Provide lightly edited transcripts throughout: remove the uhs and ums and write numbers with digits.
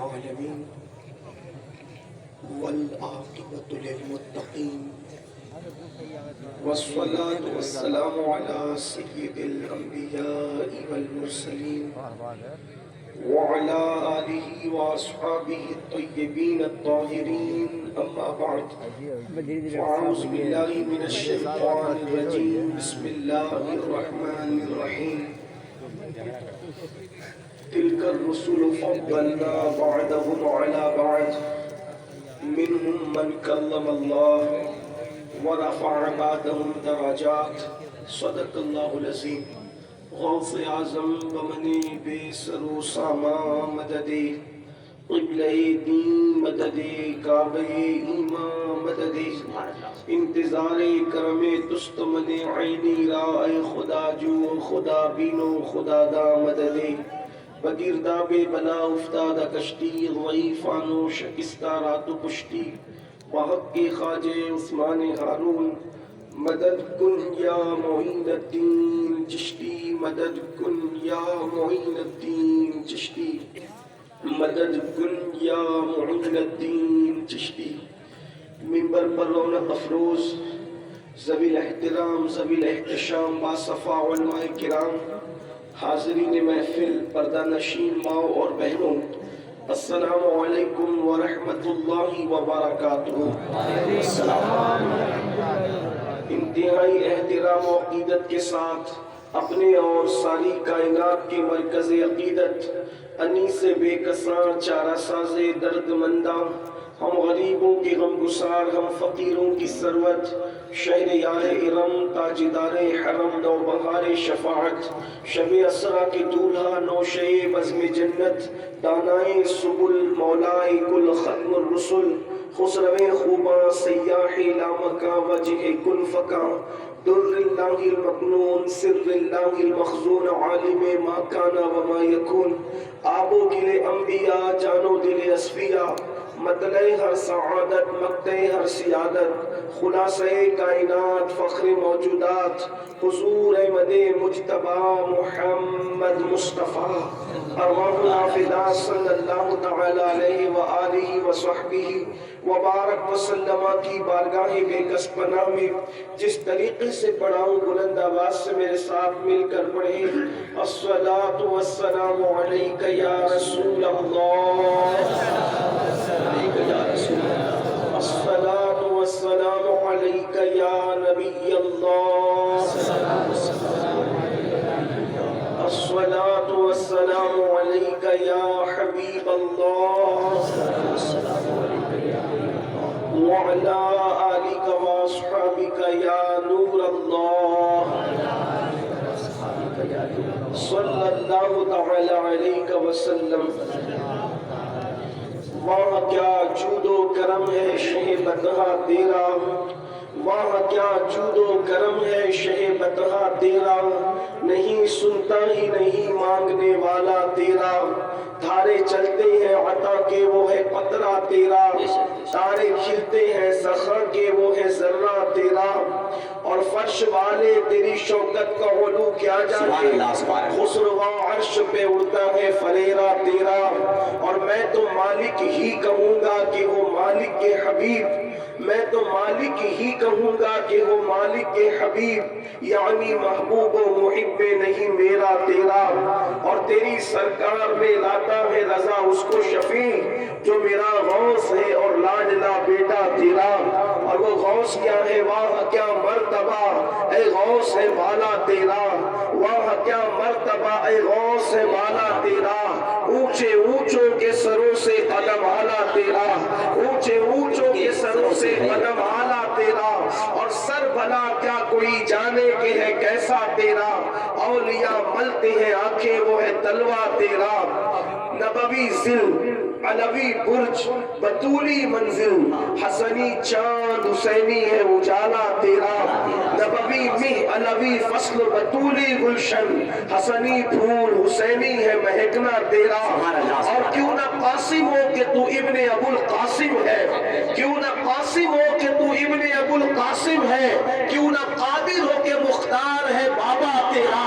العالمين والعاقبة للمتقين والصلاة والسلام على سيد الأنبياء والمرسلين وعلى آله وأصحابه الطيبين الطاهرين أما بعد فأعوذ بالله من الشيطان الرجيم بسم الله الرحمن الرحيم تلك الرسل فضلنا بعضهم على بعض منهم من كلم الله ورفع بعضهم درجات صدق الله العظيم غوث اعظم بمنی بے سرو ساما مددی قبلہ دین مددی کعبہ ایمان مددی انتظار کرم تست من عینی رائے خدا جو خدا بینو خدا دا مددی بگرداب بلا افتادہ کشتی ضعیفانو شکستہ رات و پشتی وحق کے خواجہ عثمان ہارون مدد کن یا معین الدین چشتی مدد کن یا معین الدین چشتی مدد کن یا معین الدین چشتی منبر پر رونق افروز ذوی الاحترام ذوی الاحتشام باصفا علماء کرام حاضرین محفل پردہ نشین ماؤں اور بہنوں السلام علیکم ورحمۃ اللہ وبرکاتہ انتہائی احترام و عقیدت کے ساتھ اپنے اور ساری کائنات کے مرکز عقیدت انیس بے کساں چارہ ساز درد مندہ ہم غریبوں کے غم گسار ہم فقیروں کی ثروت شہر یار ارم تاجدار حرم نو بہار شفاعت شب اسرا کے دولہا نوشے بزم جنت دانائے سبل مولائے کل ختم الرسل خسرو خوباں سیاح لامکا وجہ کن فکا در اللہ المکنون سر اللہ المخزون عالم ما کانا وما یکون آبو گلے انبیاء جانو دل اصفیاء مطلع ہر سعادت مقتع ہر سیادت خلاصہ کائنات فخر موجودات حضور احمد مجتبی محمد مصطفیٰ ارواحنا فدا صلی اللہ تعالی علیہ وآلہ وصحبہ وبارک وسلم کی بارگاہ بے کس پناہ میں جس طریقے سے پڑھاؤں بلند آواز سے میرے ساتھ مل کر پڑھیں الصلاۃ والسلام علیک یا رسول اللہ الصلاۃ والسلام علیک یا نبی اللہ الصلاۃ والسلام علیک یا حبیب اللہ وعلى آلك وأصحابك يا نور الله صلى الله تعالى عليك وسلم وہاں کیا جود و کرم ہے شہ بتہا تیرا وہاں کیا جود و کرم ہے شہ بتہا تیرا نہیں سنتا ہی نہیں مانگنے والا تیرا دھارے چلتے ہیں عطا کے وہ ہے قطرہ تیرا تارے کھلتے ہیں سخا کے وہ ہے ذرہ تیرا اور فرش والے تیری شوکت کا علو کیا جانے خسروا عرش پہ اڑتا ہے فریرہ تیرا اور میں تو مالک ہی کہوں گا کہ وہ مالک کے حبیب میں تو مالک ہی کہوں گا کہ وہ مالک کے حبیب یعنی محبوب و محب نہیں میرا تیرا اور تیری سرکار میں لاتا ہے رضا اس کو شفیع جو میرا غوث ہے اور لاڈلا بیٹا تیرا اور وہ غوث کیا ہے واہ کیا مرتبہ اے غوث ہے بالا تیرا واہ کیا مرتبہ اے غوث ہے بالا تیرا اونچے اونچوں کے سروں سے قدم آلا تیرا اونچے اونچوں کے سروں سے قدم آلا تیرا اور سر بھلا کیا کوئی جانے کے ہے کیسا تیرا اولیاء ملتے ہیں آنکھیں وہ ہے تلوہ تیرا نبوی ذل علوی برج بطولی منزل حسنی چاند حسینی ہے اجالا تیرا نبوی مہ علوی فصل بطولی گلشن حسنی پھول حسینی ہے مہکنا تیرا اور کیوں نہ قاسم ہو کہ تو ابن ابو القاسم ہے کیوں نہ قاسم ہو کہ تو ابن ابو القاسم ہے کیوں نہ قادر ہو کہ مختار ہے بابا تیرا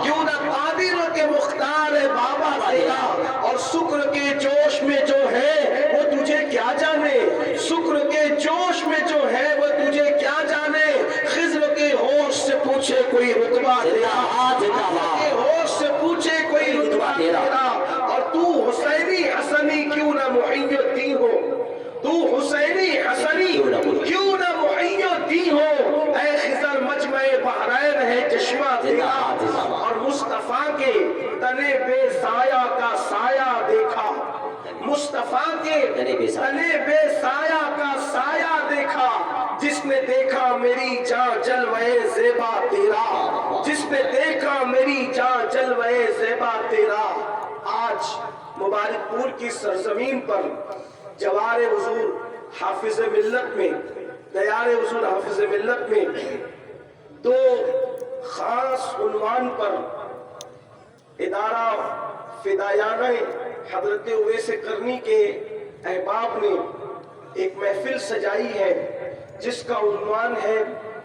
کیوں نہ قادر ہو کہ مختار ہے بابا تیرا اور شکر کے جوش میں جو تنے بے سایہ تنے بے سایہ کا سایہ دیکھا، جس نے دیکھا میری جاں جلوے زیبا تیرا، جس نے دیکھا میری جاں جلوے زیبا تیرا۔ آج مبارک پور کی سرزمین پر جوار حضور حافظ ملت میں، دیار حضور حافظ ملت میں دو خاص عنوان پر ادارہ فدایانہ حضرت اویس قرنی کے احباب نے ایک محفل سجائی ہے، جس کا عنوان ہے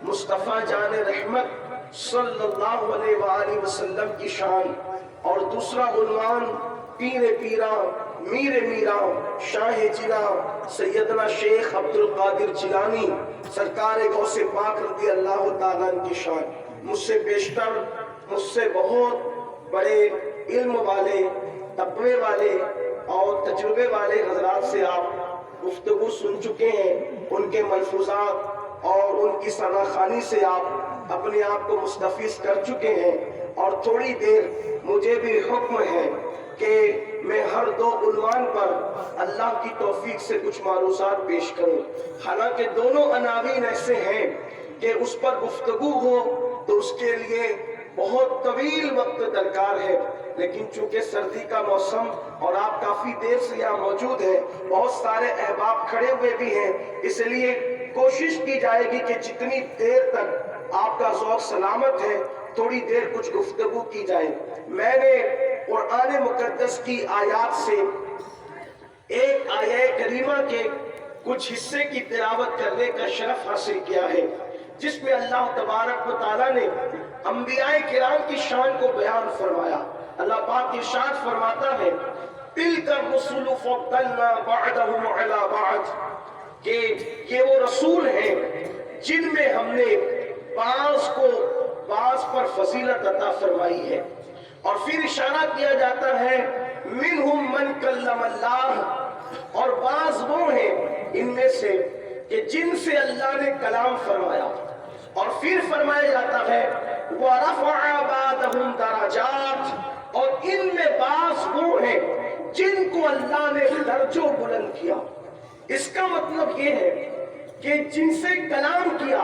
مصطفیٰ جان رحمت صلی اللہ علیہ وآلہ وسلم کی شان، اور دوسرا عنوان پیر پیرا میر میرا شاہ جنا سیدنا شیخ عبد القادر جیلانی سرکار غوث پاک رضی اللہ تعالیٰ عنہ کی شان۔ مجھ سے بیشتر، مجھ سے بہت بڑے علم والے، تقوی والے اور تجربے والے حضرات سے آپ گفتگو سن چکے ہیں، ان کے ملفوظات اور ان کی ثناخوانی سے آپ اپنے آپ کو مستفیض کر چکے ہیں، اور تھوڑی دیر مجھے بھی حکم ہے کہ میں ہر دو عنوان پر اللہ کی توفیق سے کچھ معروضات پیش کروں۔ حالانکہ دونوں عناوین ایسے ہیں کہ اس پر گفتگو ہو تو اس کے لیے بہت طویل وقت درکار ہے، لیکن چونکہ سردی کا موسم اور آپ کافی دیر سے یہاں موجود ہیں، بہت سارے احباب کھڑے ہوئے بھی ہیں، اس لیے کوشش کی جائے گی کہ جتنی دیر تک آپ کا ذوق سلامت ہے تھوڑی دیر کچھ گفتگو کی جائے۔ میں نے قرآن مقدس کی آیات سے ایک آیہ کریمہ کے کچھ حصے کی تلاوت کرنے کا شرف حاصل کیا ہے، جس میں اللہ تبارک و تعالیٰ نے انبیاء کرام کی شان کو بیان فرمایا۔ اللہ پاک ارشاد فرماتا ہے تِلْكَ الرُّسُلُ فَضَّلْنَا بَعْضَهُمْ عَلَى بَعْضٍ، کہ یہ وہ رسول ہیں جن میں ہم نے بعض کو بعض پر فضیلت عطا فرمائی ہے، اور پھر اشارہ کیا جاتا ہے منہم من کلم اللہ، اور بعض وہ ہیں ان میں سے کہ جن سے اللہ نے کلام فرمایا، اور پھر فرمایا جاتا ہے وَرَفَعَ بَعْضَهُمْ دَرَجَاتٍ، اور ان میں بعض وہ ہیں جن کو اللہ نے درجوں بلند کیا۔ اس کا مطلب یہ ہے کہ جن سے کلام کیا،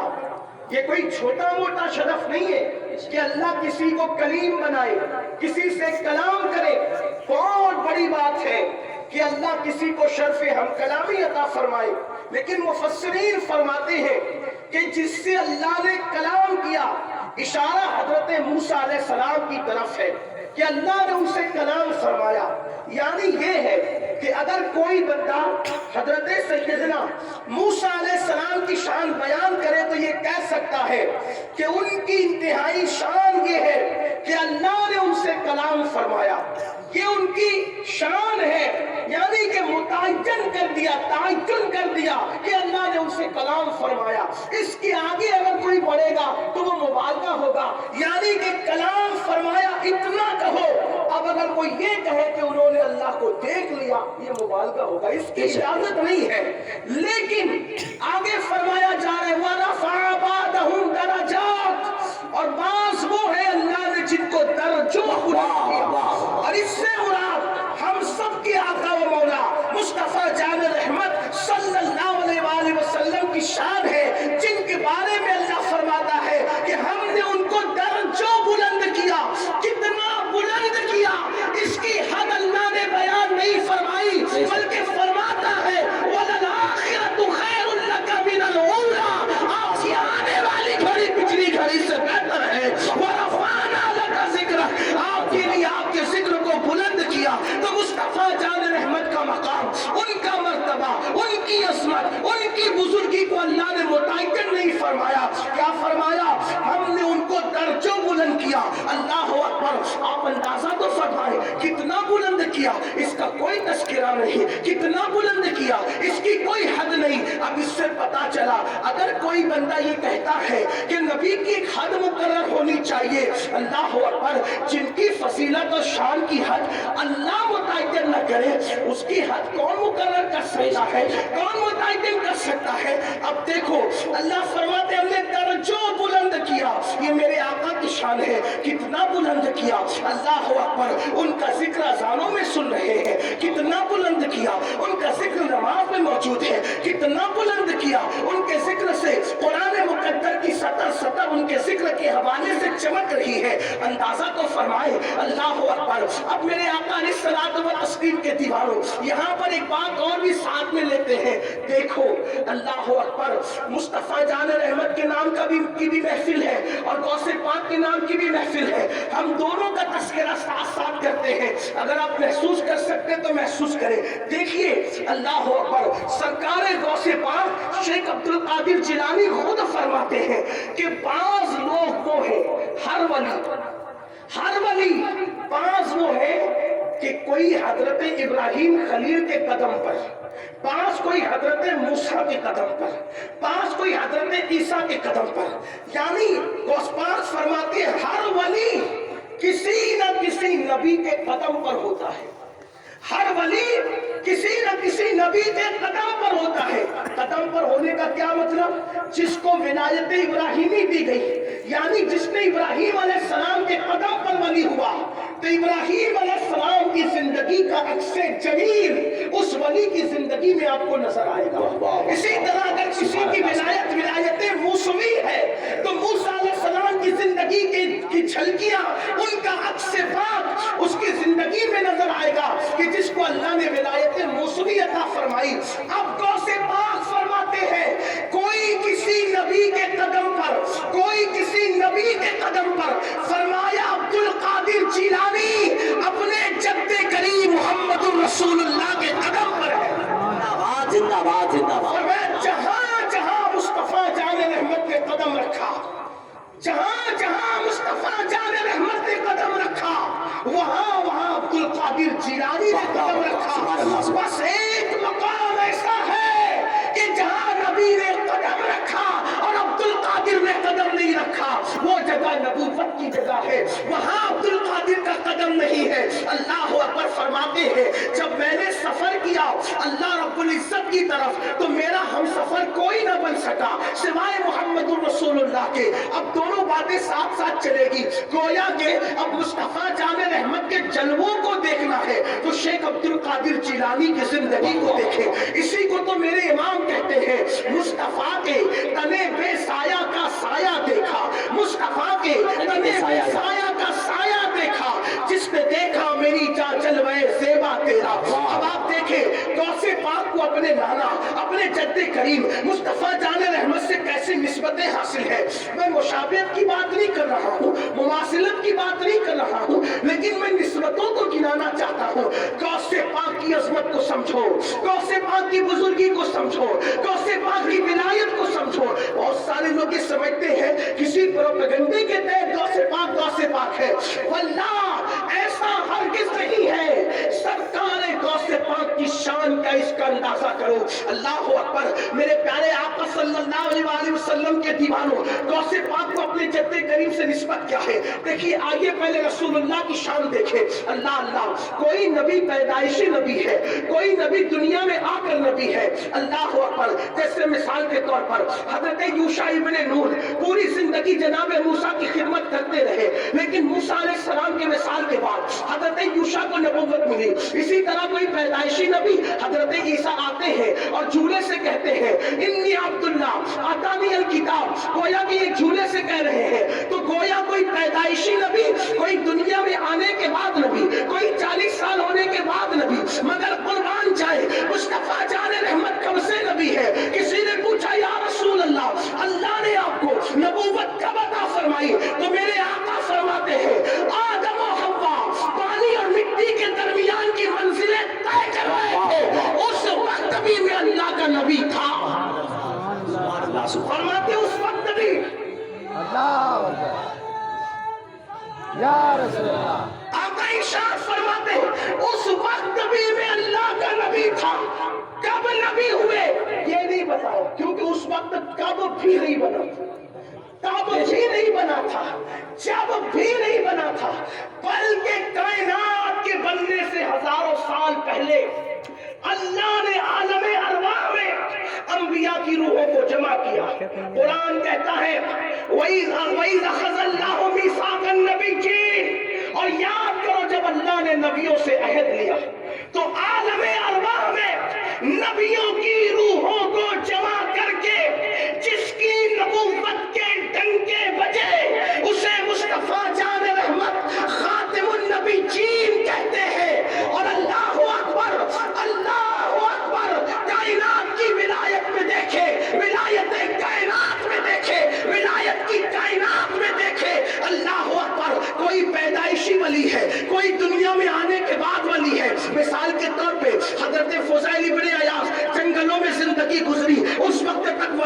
یہ کوئی چھوٹا موٹا شرف نہیں ہے کہ اللہ کسی کو کلیم بنائے، کسی سے کلام کرے، بہت بڑی بات ہے کہ اللہ کسی کو شرف ہم کلامی عطا فرمائے، لیکن مفسرین فرماتے ہیں کہ جس سے اللہ نے کلام کیا، اشارہ حضرت موسیٰ علیہ السلام کی طرف ہے کہ اللہ نے اسے کلام فرمایا۔ یعنی یہ ہے کہ اگر کوئی بندہ حضرت سیدنا موسیٰ علیہ السلام کی شان بیان کرے تو یہ کہہ سکتا ہے کہ ان کی انتہائی شان یہ ہے کہ اللہ نے ان سے کلام فرمایا، یہ ان کی شان ہے، یعنی کہ متعین کر دیا، تعین کر دیا کہ اللہ نے ان سے کلام فرمایا۔ اس کے آگے اگر کوئی بڑھے گا تو وہ مبالغہ ہوگا، یعنی کہ کلام فرمایا اتنا کہو۔ اب اگر کوئی یہ کہے کہ انہوں نے اللہ کو دیکھ لیا، یہ مبالغہ ہوگا، اس کی اجازت نہیں ہے۔ لیکن آگے فرمایا جا رہا ہے وَرَفَعَ بَعْضَهُمْ دَرَجَاتٍ، اور بعض وہ ہے اللہ نے جن کو درجوں بلند کیا، اور اس سے مراد ہم سب کے آقا و مولا مصطفیٰ جان رحمت صلی اللہ علیہ وآلہ وسلم کی شان ہے، جن کے بارے میں اللہ فرماتا ہے کہ ہم نے ان کو درجوں بلند کیا۔ کتنا بلند کیا اس کی حد اللہ نے بیان نہیں فرمائی، بلکہ فرماتا ہے وَلَلْآخِرَةُ خَيْرٌ لَكَ مِنَ الْأُولَىٰ، آپ کی آنے والی گھڑی پچھلی گھڑی سے بہتر ہے۔ وَرَفَعْنَا لَكَ ذِكْرَكَ، آپ کے لیے آپ کے ذکر کو بلند کیا۔ تو مصطفیٰ جان رحمت کا مقام، ان کا مرتبہ، ان کی عظمت، ان کی بزرگی کو اللہ نے متعین نہیں فرمایا۔ کیا فرمایا؟ ہم نے ان کو درجوں بلند کیا۔ اللہ اکبر! آپ اندازہ تو فرمائیں کتنا بلند کیا، اس کا کوئی تذکرہ نہیں، کتنا بلند کیا، اس کی کوئی حد نہیں۔ اب اس سے پتا چلا اگر کوئی بندہ یہ کہتا ہے کہ نبی کی ایک حد مقرر ہونی چاہیے، اللہ اکبر، جن کی فضیلت اور شان کی حد اللہ متعین نہ کرے، اس کی حد کون مقرر کر سکتا ہے، کون متعین کر سکتا ہے؟ اب دیکھو اللہ فرماتے ہم نے درجوں بلند کیا، یہ میرے آقا کی شان ہے، کتنا بلند کیا۔ اللہ اکبر! ان کا ذکر اذانوں میں سن رہے ہیں، کتنا بلند کیا، ان کا ذکر نماز کیا ان کے ذکر سے قرآن مقدر کی سطر سطر ان کے ذکر کے حوالے سے چمک رہی ہے. اندازہ تو فرمائے. اللہ اکبر. اب میرے آقا علیہ الصلوۃ والتسلیم کے دیوانوں یہاں پر ایک بات اور بھی ساتھ میں لیتے ہیں. دیکھو اللہ اکبر, مصطفیٰ جان رحمت کے نام کی بھی محفل ہے اور غوث پاک کے نام کی بھی محفل ہے. ہم دونوں کا تذکرہ ساتھ ساتھ کرتے ہیں. اگر آپ محسوس کر سکتے تو محسوس کریں. دیکھیے اللہ اکبر, سرکار غوث پاک شیخ عبد القادر جیلانی خود فرماتے ہیں کہ بعض لوگ وہ ہیں, ہر ولی بعض وہ ہے کہ کوئی حضرت ابراہیم خلیل کے قدم پر, بعض کوئی حضرت موسیٰ کے قدم پر, بعض کوئی حضرت عیسیٰ کے قدم پر. یعنی غوث پاک فرماتے ہیں ہر ولی کسی نہ کسی نبی کے قدم پر ہوتا ہے. ہر ولی کسی نہ کسی نبی کے قدم پر ہوتا ہے. قدم پر ہونے کا کیا مطلب؟ جس کو ولایت ابراہیمی دی گئی, یعنی جس نے ابراہیم علیہ السلام کے قدم پر ولی ہوا, تو ابراہیم علیہ السلام کی زندگی کا عکس جمیل اس ولی کی زندگی میں آپ کو نظر آئے گا. اسی طرح اگر کسی کی ولایت موسوی ہے تو موسیٰ علیہ السلام کی زندگی کی جھلکیاں ان کا عکس پاک اس کی زندگی میں نظر آئے گا کہ جس کو اللہ نے ولایت موسوی عطا فرمائی. اب غوث پاک فرماتے ہیں کوئی کسی نبی کے قدم پر, کوئی کسی نبی کے قدم پر, فرمایا عبد القادر جیلانی اپنے جد کریم محمد رسول اللہ کے قدم پر ہے. زندہ باد زندہ باد. اور میں جہاں جہاں مصطفیٰ جان رحمت نے قدم رکھا, جہاں جہاں مصطفیٰ جان رحمت نے قدم رکھا, وہاں وہاں عبد القادر جیلانی نے قدم رکھا. بس ایک مقام ایسا ہے کہ جہاں نبی نے قدم رکھا اور عبد القادر نے قدم نہیں رکھا, وہ جگہ نبوت کی جگہ ہے, وہاں عبد القادر کا قدم نہیں ہے. اللہ اکبر فرماتے ہیں جب میں نے سفر کیا اللہ رب العزت کی طرف تو میرا ہم سفر کوئی نہ بن سکا سوائے محمد رسول اللہ کے. اب دونوں باتیں ساتھ ساتھ چلے گی. گویا کہ اب مصطفیٰ جان رحمت کے جلووں کو دیکھنا ہے تو شیخ عبد القادر جیلانی کی زندگی کو دیکھیں. اسی کو تو میرے امام کہتے ہیں مصطفیٰ کے تنے بے سایہ کا سایہ دیکھا, مصطفیٰ کے تنے بے سایہ کا سایہ دیکھا, جس نے دیکھا میری جاں جلوے زیبا تیرا. اب آپ دیکھیں غوث پاک کو اپنے لانا, اپنے جد کریم مصطفیٰ جان رحمت سے کیسی نسبتیں حاصل ہے. میں مشابہت کی بات نہیں کر رہا ہوں, مماثلت کی بات نہیں کر رہا ہوں, لیکن میں نسبتوں کو گنانا چاہتا ہوں. غوث پاک کی عظمت کو سمجھو, غوث پاک کی بزرگی کو سمجھو, غوث پاک کی ولایت کو سمجھو. بہت سارے لوگ یہ سمجھتے ہیں کسی پروپیگنڈے کے تحت غوث پاک ہے. واللہ ایسا ہرگز نہیں ہے. سرکار غوث پاک کی شان کا اس کا اندازہ کرو. اللہ اکبر. میرے پیارے آقا صلی اللہ علیہ وسلم کے دیوانوں, غوث پاک کو اپنے جد کریم سے نسبت کیا ہے؟ دیکھیے آئیے پہلے رسول اللہ کی شان دیکھیں. اللہ اللہ, کوئی نبی پیدائشی نبی ہے, کوئی نبی دنیا میں آ کر نبی ہے. اللہ اکبر. جیسے مثال کے طور پر حضرت یوشع ابن نون پوری زندگی جناب موسیٰ کی خدمت کرتے رہے, لیکن موسیٰ علیہ السلام کے مثال کے بعد حضرت یوشع کو نبوت ملی. اسی طرح کوئی پیدائشی نبی حضرت عیسیٰ آتے ہیں اور جھولے سے کہتے ہیں انی عبداللہ آتانی الکتاب, گویا کہ یہ جھولے سے کہہ رہے ہیں. تو گویا کوئی پیدائشی نبی, کوئی دنیا میں آنے کے بعد نبی, کوئی 40 سال ہونے کے بعد نبی, مگر قربان جائے مصطفیٰ جان رحمت کب سے نبی ہے؟ کسی نے پوچھا یا رسول اللہ, اللہ نے آپ کو نبوت کب عطا فرمائی؟ تو میرے آقا فرماتے ہیں آدم و حوا پانی اور مٹی کے درمیان کی منزلیں طے کر رہے تھے, اس وقت بھی میں اللہ کا نبی تھا. فرماتے اس وقت بھی اللہ یا رسول اللہ. آقا ارشاد فرماتے اس وقت بھی میں اللہ کا نبی تھا. کب نبی ہوئے یہ نہیں بتاؤ, کیونکہ اس وقت کب بھی نہیں بنا تھا, کب بھی نہیں بنا تھا, جب بھی نہیں بنا تھا, بلکہ کائنات کے بننے سے ہزاروں سال پہلے اللہ نے عالم ارواح میں انبیاء کی روحوں کو جمع کیا. قرآن کہتا ہے وَإِذْ أَخَذَ اللَّهُ مِيثَاقَ النَّبِيِّينَ, اور یاد کرو جب اللہ نے نبیوں سے عہد لیا تو عالم ارواح میں نبیوں کی روحوں کو جمع کر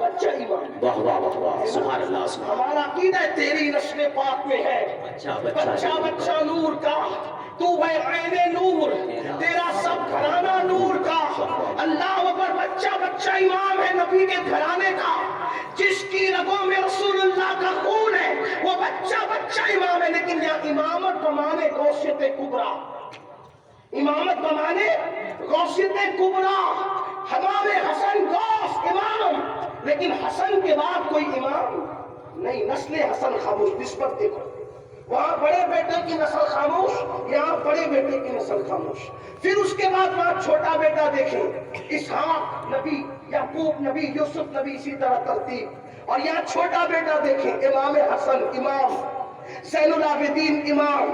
بچہ ایمان ہے. واہ واہ واہ واہ سبحان اللہ سبحان ہمارا عقیدہ ہے تیری نسل پاک میں ہے بچہ بچہ نور کا، تو ہے عین نور، تیرا سب گھرانہ نور کا. اللہ اکبر. بچہ بچہ امام ہے نبی کے گھرانے کا. جس کی رگوں میں رسول اللہ کا خون ہے وہ بچہ بچہ امام ہے. لیکن یہاں امامت بمانے غوثیت کبریٰ، امامت بمانے غوثیت کبریٰ. امام حسن غوث امام، لیکن حسن کے بعد کوئی امام نہیں. نسل حسن خاموش. نسبت دیکھو، وہاں بڑے بیٹے کی نسل خاموش، یہاں بڑے بیٹے کی نسل خاموش. پھر اس کے بعد وہاں چھوٹا بیٹا دیکھیں، اسحاق نبی، یعقوب نبی، یوسف نبی، اسی طرح ترتیب. اور یہاں چھوٹا بیٹا دیکھیں، امام حسن امام، زین العابدین امام،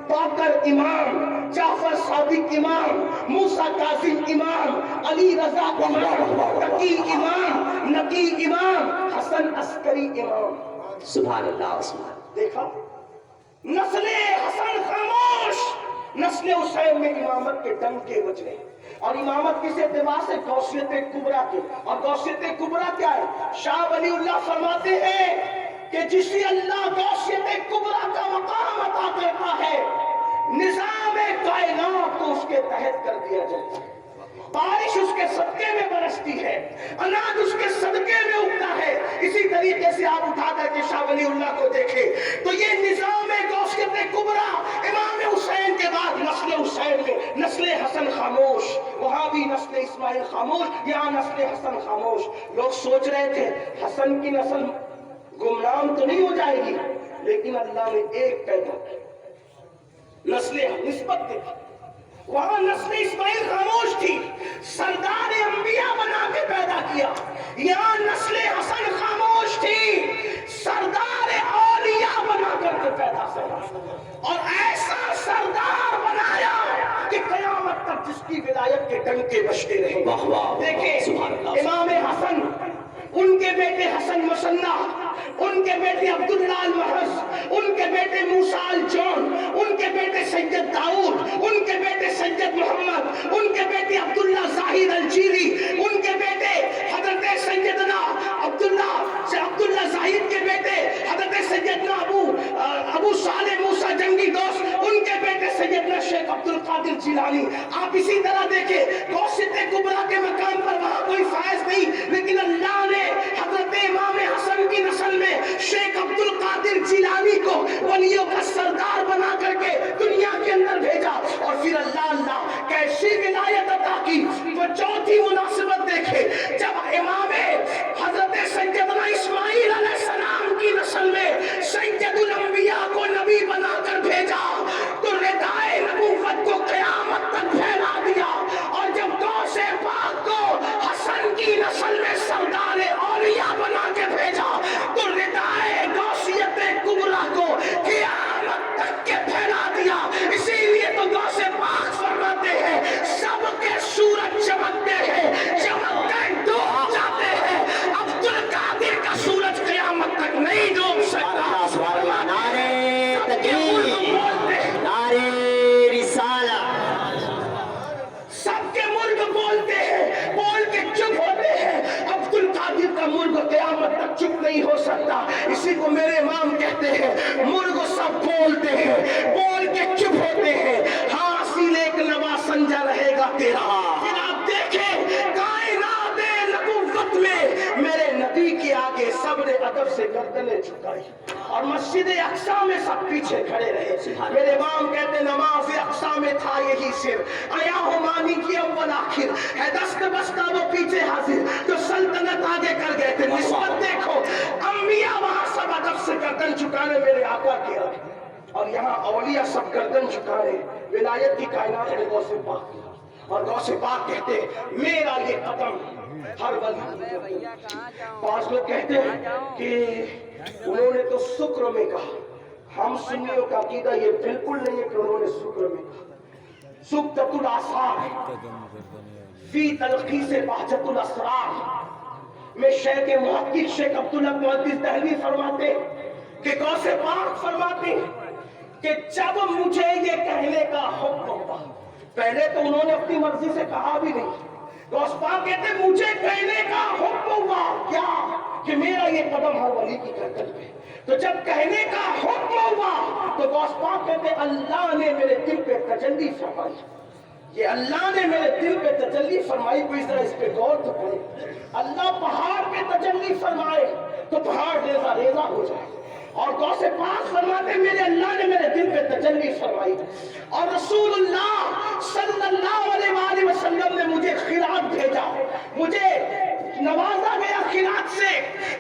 باقر امام، جعفر صادق امام، موسیٰ کاظم امام، علی رضا امام، تقی امام، نقی امام، حسن عسکری امام. سبحان اللہ سبحان. دیکھا، نسل حسن خاموش، نسل حسین میں امامت کے ڈنکے بجے. اور امامت کس اعتبار سے؟ غوثیت کبریٰ کے. اور غوثیت کبریٰ کیا ہے؟ شاہ ولی اللہ فرماتے ہیں کہ جسے اللہ غوثیت کبریٰ کا مقام عطا کرتا ہے، نظام کائنات کو اس کے تحت کر دیا جاتا ہے. بارش اس کے صدقے میں برستی ہے، اناج اس کے صدقے میں اگتا ہے. اسی طریقے سے آپ اٹھا کر کے شاہ ولی اللہ کو دیکھیں تو یہ نظام غوثیت کبریٰ. امام حسین کے بعد نسل حسین میں نسل حسن خاموش، وہاں بھی نسل اسماعیل خاموش، یہاں نسل حسن خاموش. لوگ سوچ رہے تھے حسن کی نسل گمنام تو نہیں ہو جائے گی، لیکن اللہ نے ایک پیدا کی، نسل نسبت دیکھی. وہاں نسل اسماعیل خاموش تھی، سردار انبیاء بنا کے پیدا کیا. یہاں نسل حسن خاموش تھی، سردار اولیاء بنا کر کے پیدا کیا. اور ایسا سردار بنایا کہ قیامت تک جس کی ولایت کے ڈنکے بجتے رہیں. دیکھیں امام حسن، ان کے بیٹے حسن مصنع، ان کے بیٹے عبداللہ المحض، ان کے بیٹے موسیٰ الجون، ان کے بیٹے سید داؤد، ان کے بیٹے سید محمد، ان کے بیٹے عبداللہ زاہد الجیلی، ان کے بیٹے حضرت سیدنا عبداللہ زاہد کے بیٹے حضرت سیدنا ابو صالح موسیٰ جنگی دوست، ان کے بیٹے سیدنا شیخ عبد القادر جیلانی. آپ اسی طرح دیکھیں غوثیت کبریٰ کے مقام پر وہاں کوئی فائز نہیں، لیکن اللہ نے حضرت امام حسن کی نسل میں شیخ عبد القادر جیلانی کو ولیوں کا سردار بنا کر کے دنیا کے اندر بھیجا. اور پھر اللہ کیسی ولایت عطا کی. وہ چوتھی مناسبت دیکھے، جب امام حضرت سیدنا اسماعیل علیہ السلام کی نسل میں سید الانبیاء کو نبی بنا کر بھیجا تو ردائے نبوت کو قیامت تک پھیلا دیا. اور جب غوث پاک کو حسن کی نسل میں سردار اولیاء بنا کے بھیجا تو ردائے غوثیت کبریٰ کو قیامت تک کے پھیلا دیا. اسی لیے تو غوث پاک فرماتے ہیں سب کے سورج چمکتے ہیں، چمک کر ڈوب جاتے ہیں، عبد القادر کا سورج قیامت تک نہیں ڈوب سکتا. نعرے تکبیر، نعرے رسالہ. سب کے ملک بولتے ہیں، بول کے چپ ہوتے ہیں. عبد القادر کا ملک قیامت تک چپ نہیں ہو سکتا. اسی کو میرے امام کہتے ہیں ملک سب بولتے ہیں، بول کے چپ ہوتے ہیں. ہاں اصیل ایک نوا سنجا رہے گا تیرا. پھر آپ دیکھیں کائنات نبوت میں میرے نبی کے آگے صبر ادب سے گردنیں جھکائی اور مسجد اقصی میں سب پیچھے کھڑے رہے. میرے امام کہتے نماز اقصی میں تھا یہی سر، آیا ہو مانی کی اول آخر ہے، دست بستہ وہ پیچھے حاضر جو سلطنت آگے کر گئے تھے. نسبت دیکھو، انبیاء وہاں سب ادب سے گردن جھکانے میرے آقا کے آگے، اور یہاں اولیاء سب گردن جھکانے ولایت کی کائنات میں غوث پاک. اور غوث پاک کہتے میرا یہ قدم ہر ولی. بعض لوگ کہتے ہیں کہ انہوں نے تو شکر میں کہا. ہم سنیوں کا عقیدہ یہ بالکل نہیں ہے کہ انہوں نے شکر میں کہا. سکتۃ الآثار فی تلخیص بہجت الاسرار میں شیخ محقق شیخ عبداللہ محدث دہلوی فرماتے کہ غوث پاک فرماتے کہ جب مجھے یہ کہنے کا حکم ہوا، پہلے تو انہوں نے اپنی مرضی سے کہا بھی نہیں، غوث پاک کہتے مجھے کہنے کا حکم ہوا کیا کہ میرا یہ قدم ہر ولی کی گردن پہ. تو جب کہنے کا حکم ہوا تو غوث پاک کہتے اللہ نے میرے دل پہ تجلی فرمائی. یہ اللہ نے میرے دل پہ تجلی فرمائی. کوئی ذرا اس پہ غور تو کرے. اللہ پہاڑ پہ تجلی فرمائے تو پہاڑ ریزہ ریزہ ہو جائے. اور غوث پاک فرماتے میرے اللہ نے میرے دل پہ تجلی فرمائی. اور رسول اللہ صلی اللہ علیہ وآلہ وسلم نے مجھے خراج بھیجا, مجھے نوازا گیا خراج سے.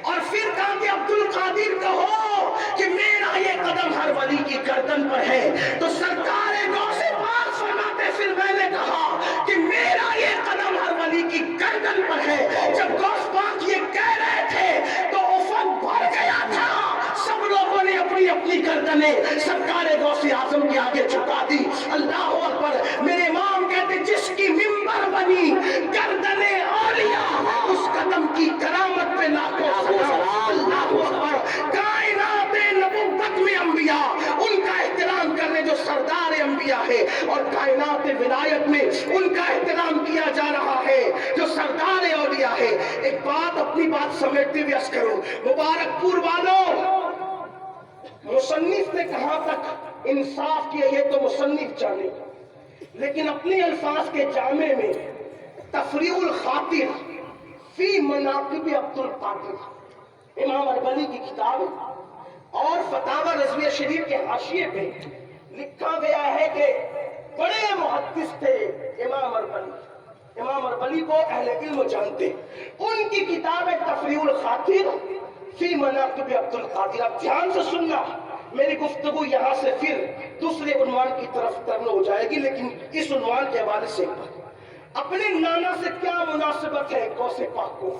اور پھر کہا کہ عبد القادر کہو کہ میرا یہ قدم ہر ولی کی گردن پر ہے. تو سرکار غوث پاک فرماتے پھر میں نے کہا کہ میرا یہ قدم ہر ولی کی گردن پر ہے. جب غوث پاک یہ کہہ رہے تھے تو افق بھر گیا تھا. سب لوگوں نے اپنی اپنی گردنیں سرکار غوث اعظم کے آگے جھکا دی. اللہ اکبر. میرے امام کہتے جس کی منبر بنی گردنیں اولیاء اس قدم کی کرامت پہ لاکھوں سلام. اللہ اکبر. کائنات نبوت میں انبیاء ان کا احترام کرنے جو سردار انبیاء ہے, اور کائنات ولایت میں ان کا احترام کیا جا رہا ہے جو سردار اولیاء ہے. ایک بات اپنی بات سمیٹتے ہوئے عرض کروں, مبارک پور والوں, مصنف نے کہاں تک انصاف کیا یہ تو مصنف جانے, لیکن اپنے الفاظ کے جامع میں تفریح الخاطر فی مناقب عبد القادر امام اربلی کی کتاب اور فتاوی رضویہ شریف کے حاشیے پہ لکھا گیا ہے کہ بڑے محدث تھے امام اربلی. امام اربلی کو اہل علم جانتے. ان کی کتاب ہے تفریح الخاطر فی مناقب عبد القادر. اب دھیان سے سننا, میری گفتگو یہاں سے پھر دوسرے عنوان کی طرف ترن ہو جائے گی, لیکن اس عنوان کے حوالے سے اپنے نانا سے کیا مناسبت ہے غوث پاک کو.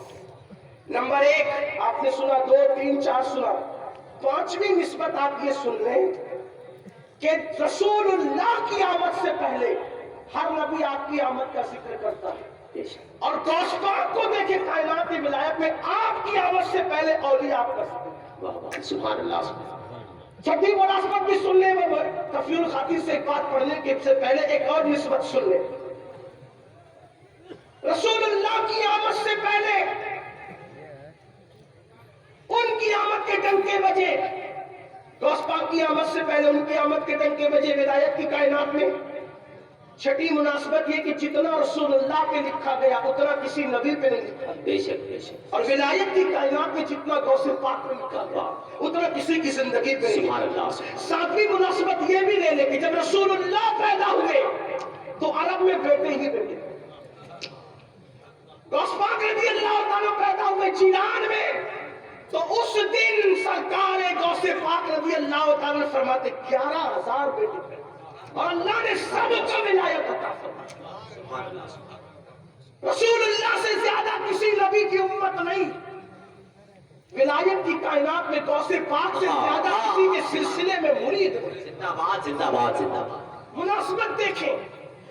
نمبر 1 آپ نے سنا, 2 3 4 سنا. 5ویں نسبت آپ یہ سن لیں کہ رسول اللہ کی آمد سے پہلے ہر نبی آپ کی آمد کا ذکر کرتا ہے, اور غوث پاک کو دیکھیں کائنات ولایت میں آپ کی آمد سے پہلے اولیاء آپ کا ذکر. سبحان اللہ. چھٹی مناسبت بھی سن لیں. میں تفریح الخاطر سے ایک بات پڑھنے کے سے پہلے ایک اور نسبت سن لیں. رسول اللہ کی آمد سے پہلے ان کی آمد کے ڈنکے بجے, غوث پاک کی آمد سے پہلے ان کی آمد کے ڈنکے بجے ولایت کی کائنات میں. چھٹی مناسبت یہ کہ جتنا رسول اللہ پہ لکھا گیا اتنا کسی نبی پہ نہیں لکھا. بے شک بے شک. اور ولایت کی کائنات میں جتنا غوث پاک پہ لکھا گیا اتنا کسی کی زندگی پہ نہیں. سبحان اللہ. 7ویں مناسبت یہ بھی لے لے کہ جب رسول اللہ پیدا ہوئے تو عرب میں بیٹے ہی بیٹے. غوث پاک رضی اللہ تعالیٰ پیدا ہوئے چیران میں, تو اس دن سرکار غوث پاک رضی اللہ تعالیٰ فرماتے 11,000 بیٹے, اور اللہ نے سب کو ولایت عطا فرمائی. رسول اللہ سے زیادہ کسی نبی کی امت نہیں. ولایت کی کائنات میں غوث پاک سے زیادہ کسی کے سلسلے میں مرید نہیں. زندہ باد زندہ باد زندہ باد. مناسبت دیکھیں,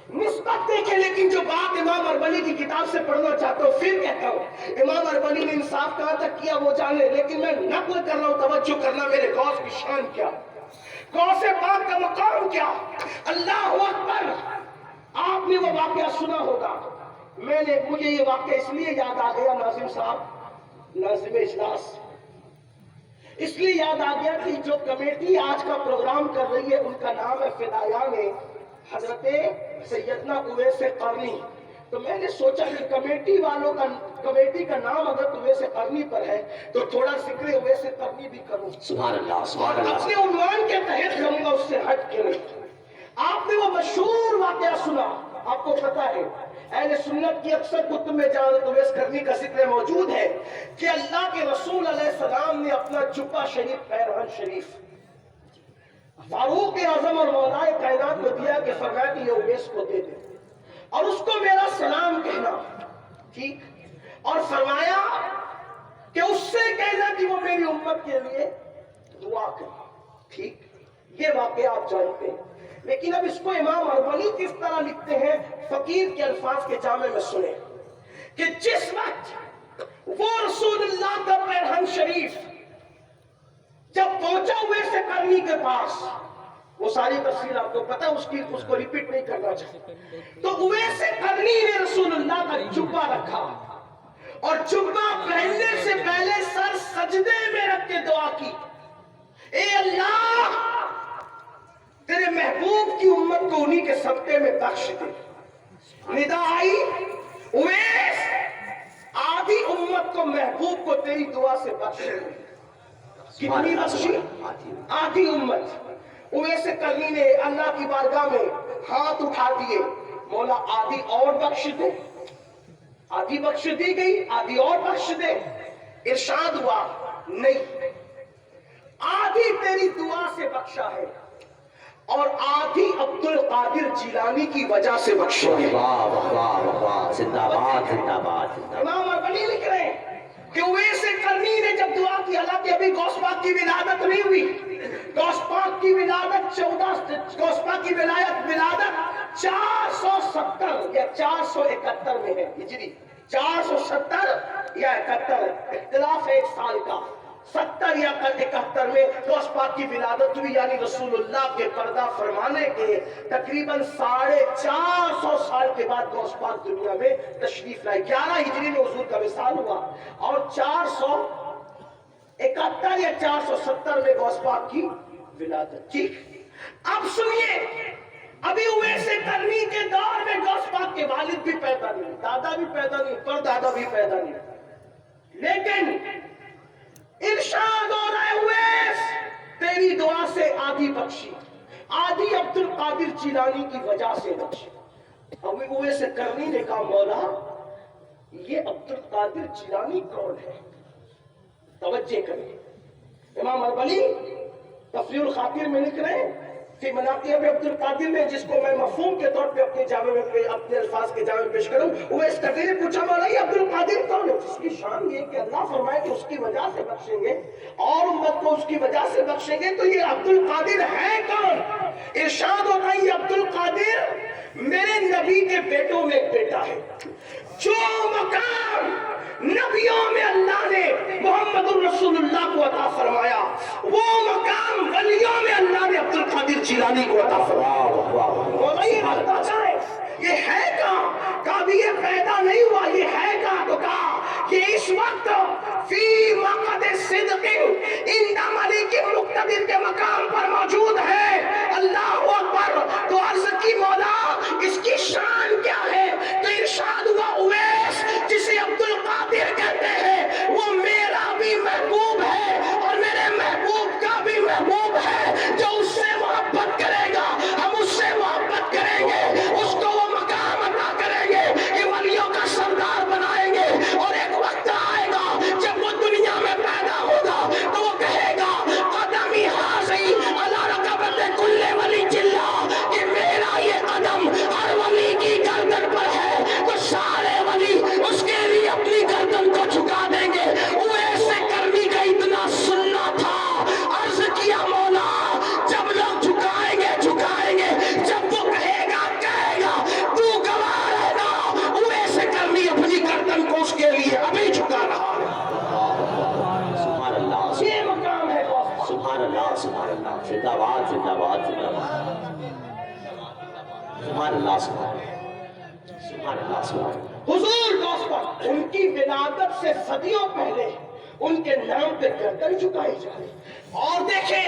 نسبت دیکھیں. لیکن جو بات امام اربلی کی کتاب سے پڑھنا چاہتا ہوں پھر کہتا ہوں, امام اربلی نے انصاف کہاں تک کیا وہ جانے, لیکن میں نقل کر رہا ہوں, توجہ کرنا. میرے غوث کی شان کیا, غوث پاک کا مقام کیا. اللہ اکبر. آپ نے وہ واقعہ سنا ہوگا. مجھے یہ واقعہ اس لیے یاد آ گیا ناظم صاحب, ناظم اجلاس, اس لیے یاد آ گیا کہ جو کمیٹی آج کا پروگرام کر رہی ہے ان کا نام ہے فدایان حضرت سیدنا اویس قرنی. تو میں نے سوچا کہ کمیٹی کا نام اگر اویس قرنی پر ہے تو تھوڑا ذکر اویس قرنی بھی کروں. سبحان اللہ سبحان اللہ. اپنے عنوان کے تحت کروں گا, اس سے ہٹ کے نہیں. آپ نے وہ مشہور واقعہ سنا, آپ کو پتا ہے اہل سنت کی اکثر کتب میں جہاں اویس قرنی کا ذکر موجود ہے کہ اللہ کے رسول علیہ السلام نے اپنا جبہ شریف, پیرہن شریف فاروق اعظم اور مولائے کائنات کو دیا کہ فرمایا کہ یہ اویس کو دے دے اور اس کو میرا سلام کہنا. ٹھیک. اور فرمایا کہ اس سے کہنا کہ وہ میری امت کے لیے دعا کرے. ٹھیک. یہ واقعہ آپ جانتے ہیں, لیکن اب اس کو امام اربلی کس طرح لکھتے ہیں فقیر کے الفاظ کے جامع میں سنیں کہ جس وقت وہ رسول اللہ کا پیرہن شریف جب پہنچا ہوئے سے قرنی کے پاس وہ ساری تفصیل آپ کو پتہ، اس کو ریپیٹ نہیں کرنا چاہتا۔ تو اویس قرنی نے رسول اللہ کا جبہ رکھا اور جبہ پہننے سے پہلے سر سجدے میں رکھ کے دعا کی، اے اللہ تیرے محبوب کی امت کو انہی کے صدقے میں بخش دے۔ ندا آئی، اویس آدھی امت کو محبوب کو تیری دعا سے بخش دے۔ کتنی بخشی؟ آدھی امت۔ اویس قرنی نے اللہ کی بارگاہ میں ہاتھ اٹھا دیے، مولا آدھی اور بخش دے۔ آدھی بخش دی گئی، آدھی اور بخش دے۔ ارشاد ہوا نہیں، آدھی تیری دعا سے بخشا ہے اور آدھی عبد القادر جیلانی کی وجہ سے بخشا ہے۔ واہ واہ واہ واہ، زندہ باد زندہ باد زندہ باد۔ امام اربلی لکھ رہے ہیں کہ اویس قرنی نے جب دعا کی، حالانکہ ابھی غوث پاک کی ولادت نہیں ہوئی، غوث پاک کی ولادت غوث پاک کی ولادت 470 یا 471 میں ہے ہجری، 470 یا 71، اختلاف ہے ایک سال کا۔ 70 یا 71 میں غوث پاک کی ولادت ہوئی، یعنی رسول اللہ کے پردہ فرمانے کے تقریباً 450 سال کے بعد غوث پاک دنیا میں تشریف لائے۔ 11 ہجری میں حضور کا وصال ہوا اور 471 یا 470 میں غوث پاک کی ولادت۔ ٹھیک، اب سنیے، ابھی اویس قرنی کے دور میں غوث پاک کے والد بھی پیدا نہیں، دادا بھی پیدا نہیں، پر دادا بھی پیدا نہیں، لیکن ارشاد ہو رہا ہے اویس تیری دعا سے آدھی بخشی، آدھی عبد القادر جیلانی کی وجہ سے بخشی۔ ابھی اویس قرنی نے کہا مولا یہ عبد القادر جیلانی کون ہے؟ توجہ کریں، امام اربلی تفریح الخاطر میں لکھ رہے ہیں فی مناقب عبد القادر میں، جس کو میں مفہوم کے طور پہ اپنے جامع میں اپنے الفاظ کے جامع میں پیش کروں۔ اویس قرنی نے پوچھا مولا یہ عبد القادر کون ہے؟ جس کی شان یہ کہ اللہ فرمائے کہ اس کی وجہ سے بخشیں گے اور امت کو اس کی وجہ سے بخشیں گے، تو یہ عبد القادر ہے کون؟ ارشاد ہوتا ہے یہ عبد القادر میرے نبی کے بیٹوں میں ایک بیٹا ہے۔ جو مقام نبیوں میں اللہ نے محمد الرسول اللہ کو عطا فرمایا، وہ مقام ولیوں میں اللہ نے عبد القادر جیلانی کو عطا فرمایا۔ یہ ہے کہاں؟ کہا بھی یہ پیدا نہیں ہوا، یہ ہے کہاں؟ تو کہا یہ اس وقت فی مقعد صدق عند ملک مقتدر کے مقام پر موجود ہے۔ اللہ اکبر۔ تو عرض کی مولا اس کی شان کیا ہے؟ تو ارشاد ہوا اویس جسے عبد القادر کہتے ہیں وہ میرا بھی محبوب ہے اور میرے محبوب کا بھی محبوب ہے، جو اس سے محبت کرے گا ہم اس سے محبت کریں گے، اس کو وہ مقام عطا کریں گے کہ ولیوں کا سردار بنائیں گے، اور ایک وقت آئے گا جب وہ دنیا میں پیدا ہوگا تو وہ کہے گا قدمی حاضی علی رقبت کل ولی جلہ، کہ میرا یہ قدم ہر ولی کی گردن پر ہے، تو سارے ولی اس کے لیے اپنی گردن کو جھکا دیں گے۔ اویس قرنی کا اتنا سننا تھا، عرض کیا مولا جب لوگ جھکائیں گے جب وہ کہے گا تو گواہ رہنا، اویس قرنی اپنی گردن کو اس کے لیے ابھی جھکا رہا ہے۔ سبحان اللہ یہ مقام ہے غوث۔ سبحان اللہ سبحان اللہ، زندہ باد زندہ باد زندہ باد، سبحان اللہ سبحان اللہ سبحان اللہ سبحان اللہ۔ حضور غوث پاک ان کی ولادت سے صدیوں پہلے ان کے نام پہ گردن جھکائی جائے۔ اور دیکھیں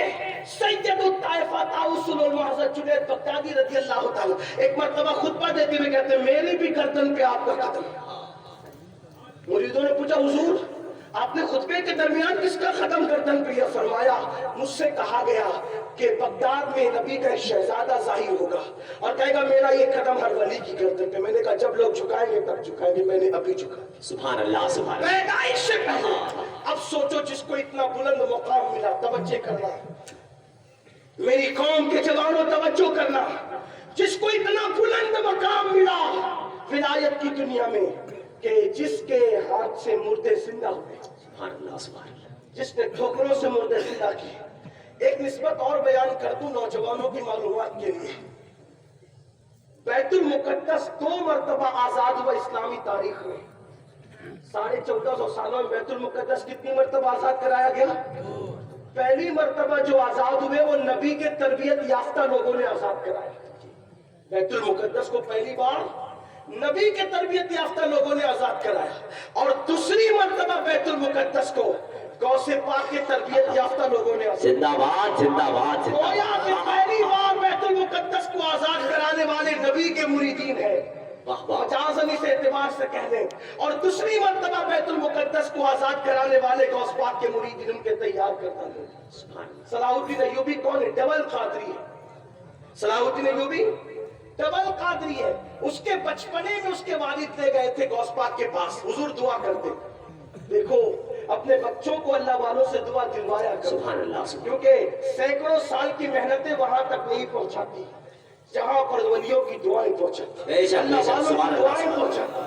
سید الطائفہ طاؤس المعظم جنید بغدادی رضی اللہ تعالیٰ ایک مرتبہ خطبہ دیتے ہوئے کہتے ہیں میری بھی گردن پہ آپ کا قدم۔ مریدوں نے پوچھا حضور آپ نے خطبے کے درمیان کس کا قدم گردن پہ؟ فرمایا مجھ سے کہا گیا کہ بغداد میں نبی کا ایک شہزادہ ظاہر ہوگا اور کہے گا میرا یہ قدم ہر ولی کی گردن پہ۔ میں نے کہا جب لوگ جھکائیں گے تب جھکائیں گے، میں نے ابھی جھکا دیا۔ سبحان اللہ سبحان اللہ۔ پیدائش سے پہلے۔ اب سوچو جس کو اتنا بلند مقام ملا، توجہ کرنا میری قوم کے جوانوں، توجہ کرنا، جس کو اتنا بلند مقام ملا ولایت کی دنیا میں کہ جس کے ہاتھ سے مردے زندہ ہوئے، سبحان اللہ سبحان اللہ۔ جس نے ٹھوکروں سے مردے زندہ کیے۔ ایک نسبت اور بیان کر دوں نوجوانوں کی معلومات کے لیے، بیت المقدس 2 مرتبہ آزاد ہوا اسلامی تاریخ میں۔ 1450 سالوں میں بیت المقدس کتنی مرتبہ آزاد کرایا گیا؟ پہلی مرتبہ جو آزاد ہوئے وہ نبی کے تربیت یافتہ لوگوں نے آزاد کرایا. بیت المقدس کو پہلی بار نبی کے تربیت یافتہ لوگوں نے آزاد کرایا, اور دوسری مرتبہ بیت المقدس کو غوث پاک کے تربیت یافتہ لوگوں نے آزاد. زندہ باد زندہ باد زندہ گویا کہ پہلی بار بیت المقدس کو آزاد کرانے والے نبی کے مریدین ہیں, واہ واہ. مجازن اس اعتبار سے کہہ لیں, اور دوسری مرتبہ بیت المقدس کو آزاد کرانے والے غوث پاک کے مریدین ان کے تیار کرتا ہے. صلاح الدین ایوبی کون ہے؟ ڈبل قادری ہے. صلاح الدین ایوبی ڈبل قادری ہے. اس کے بچپنے میں اس کے والد لے گئے تھے غوث پاک کے پاس, حضور دعا کرتے. دیکھو اپنے بچوں کو اللہ والوں سے دعا دلوایا کرو, سبحان اللہ سبحان کیونکہ سینکڑوں سال کی محنتیں وہاں تک نہیں پہنچاتی جہاں پر ولیوں کی دعائیں پہنچاتی, بے شک, بے اللہ شک, والوں سبحان کی اللہ, دعائیں سبحان پہنچاتی.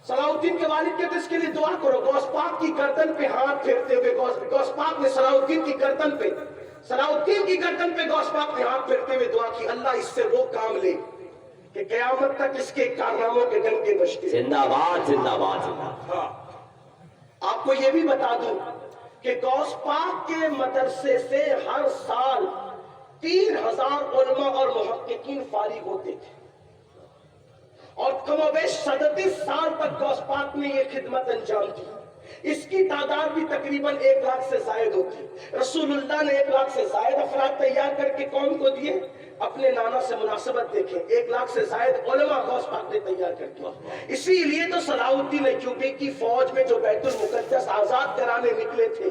صلاح الدین کے والد کے اس کے لیے دعا کرو. غوث پاک کی گردن پہ ہاتھ پھیرتے ہوئے غوث پاک نے صلاح الدین کی گردن پہ غوث پاک نے ہاتھ پھیرتے ہوئے دعا کی, اللہ اس سے وہ کام لے کہ قیامت تک اس کے کارناموں کے ڈنکے بجتے. زندہ باد زندہ باد زندہ باد. ہاں, آپ کو یہ بھی بتا دوں کہ غوث پاک کے مدرسے سے ہر سال 3000 علماء اور محققین فارغ ہوتے تھے, اور کم و بیش 37 سال تک غوث پاک نے یہ خدمت انجام دی. اس کی تعداد بھی تقریباً 1 لاکھ سے زائد ہوتی. رسول اللہ نے 1 لاکھ سے زائد افراد تیار کر کے قوم کو دیے. اپنے نانا سے مناسبت دیکھیں, 1 لاکھ سے زائد علماء غوث پاک نے تیار کر دیا. اسی لیے تو صلاح الدین ایوبی کی فوج میں جو بیت المقدس آزاد کرانے نکلے تھے,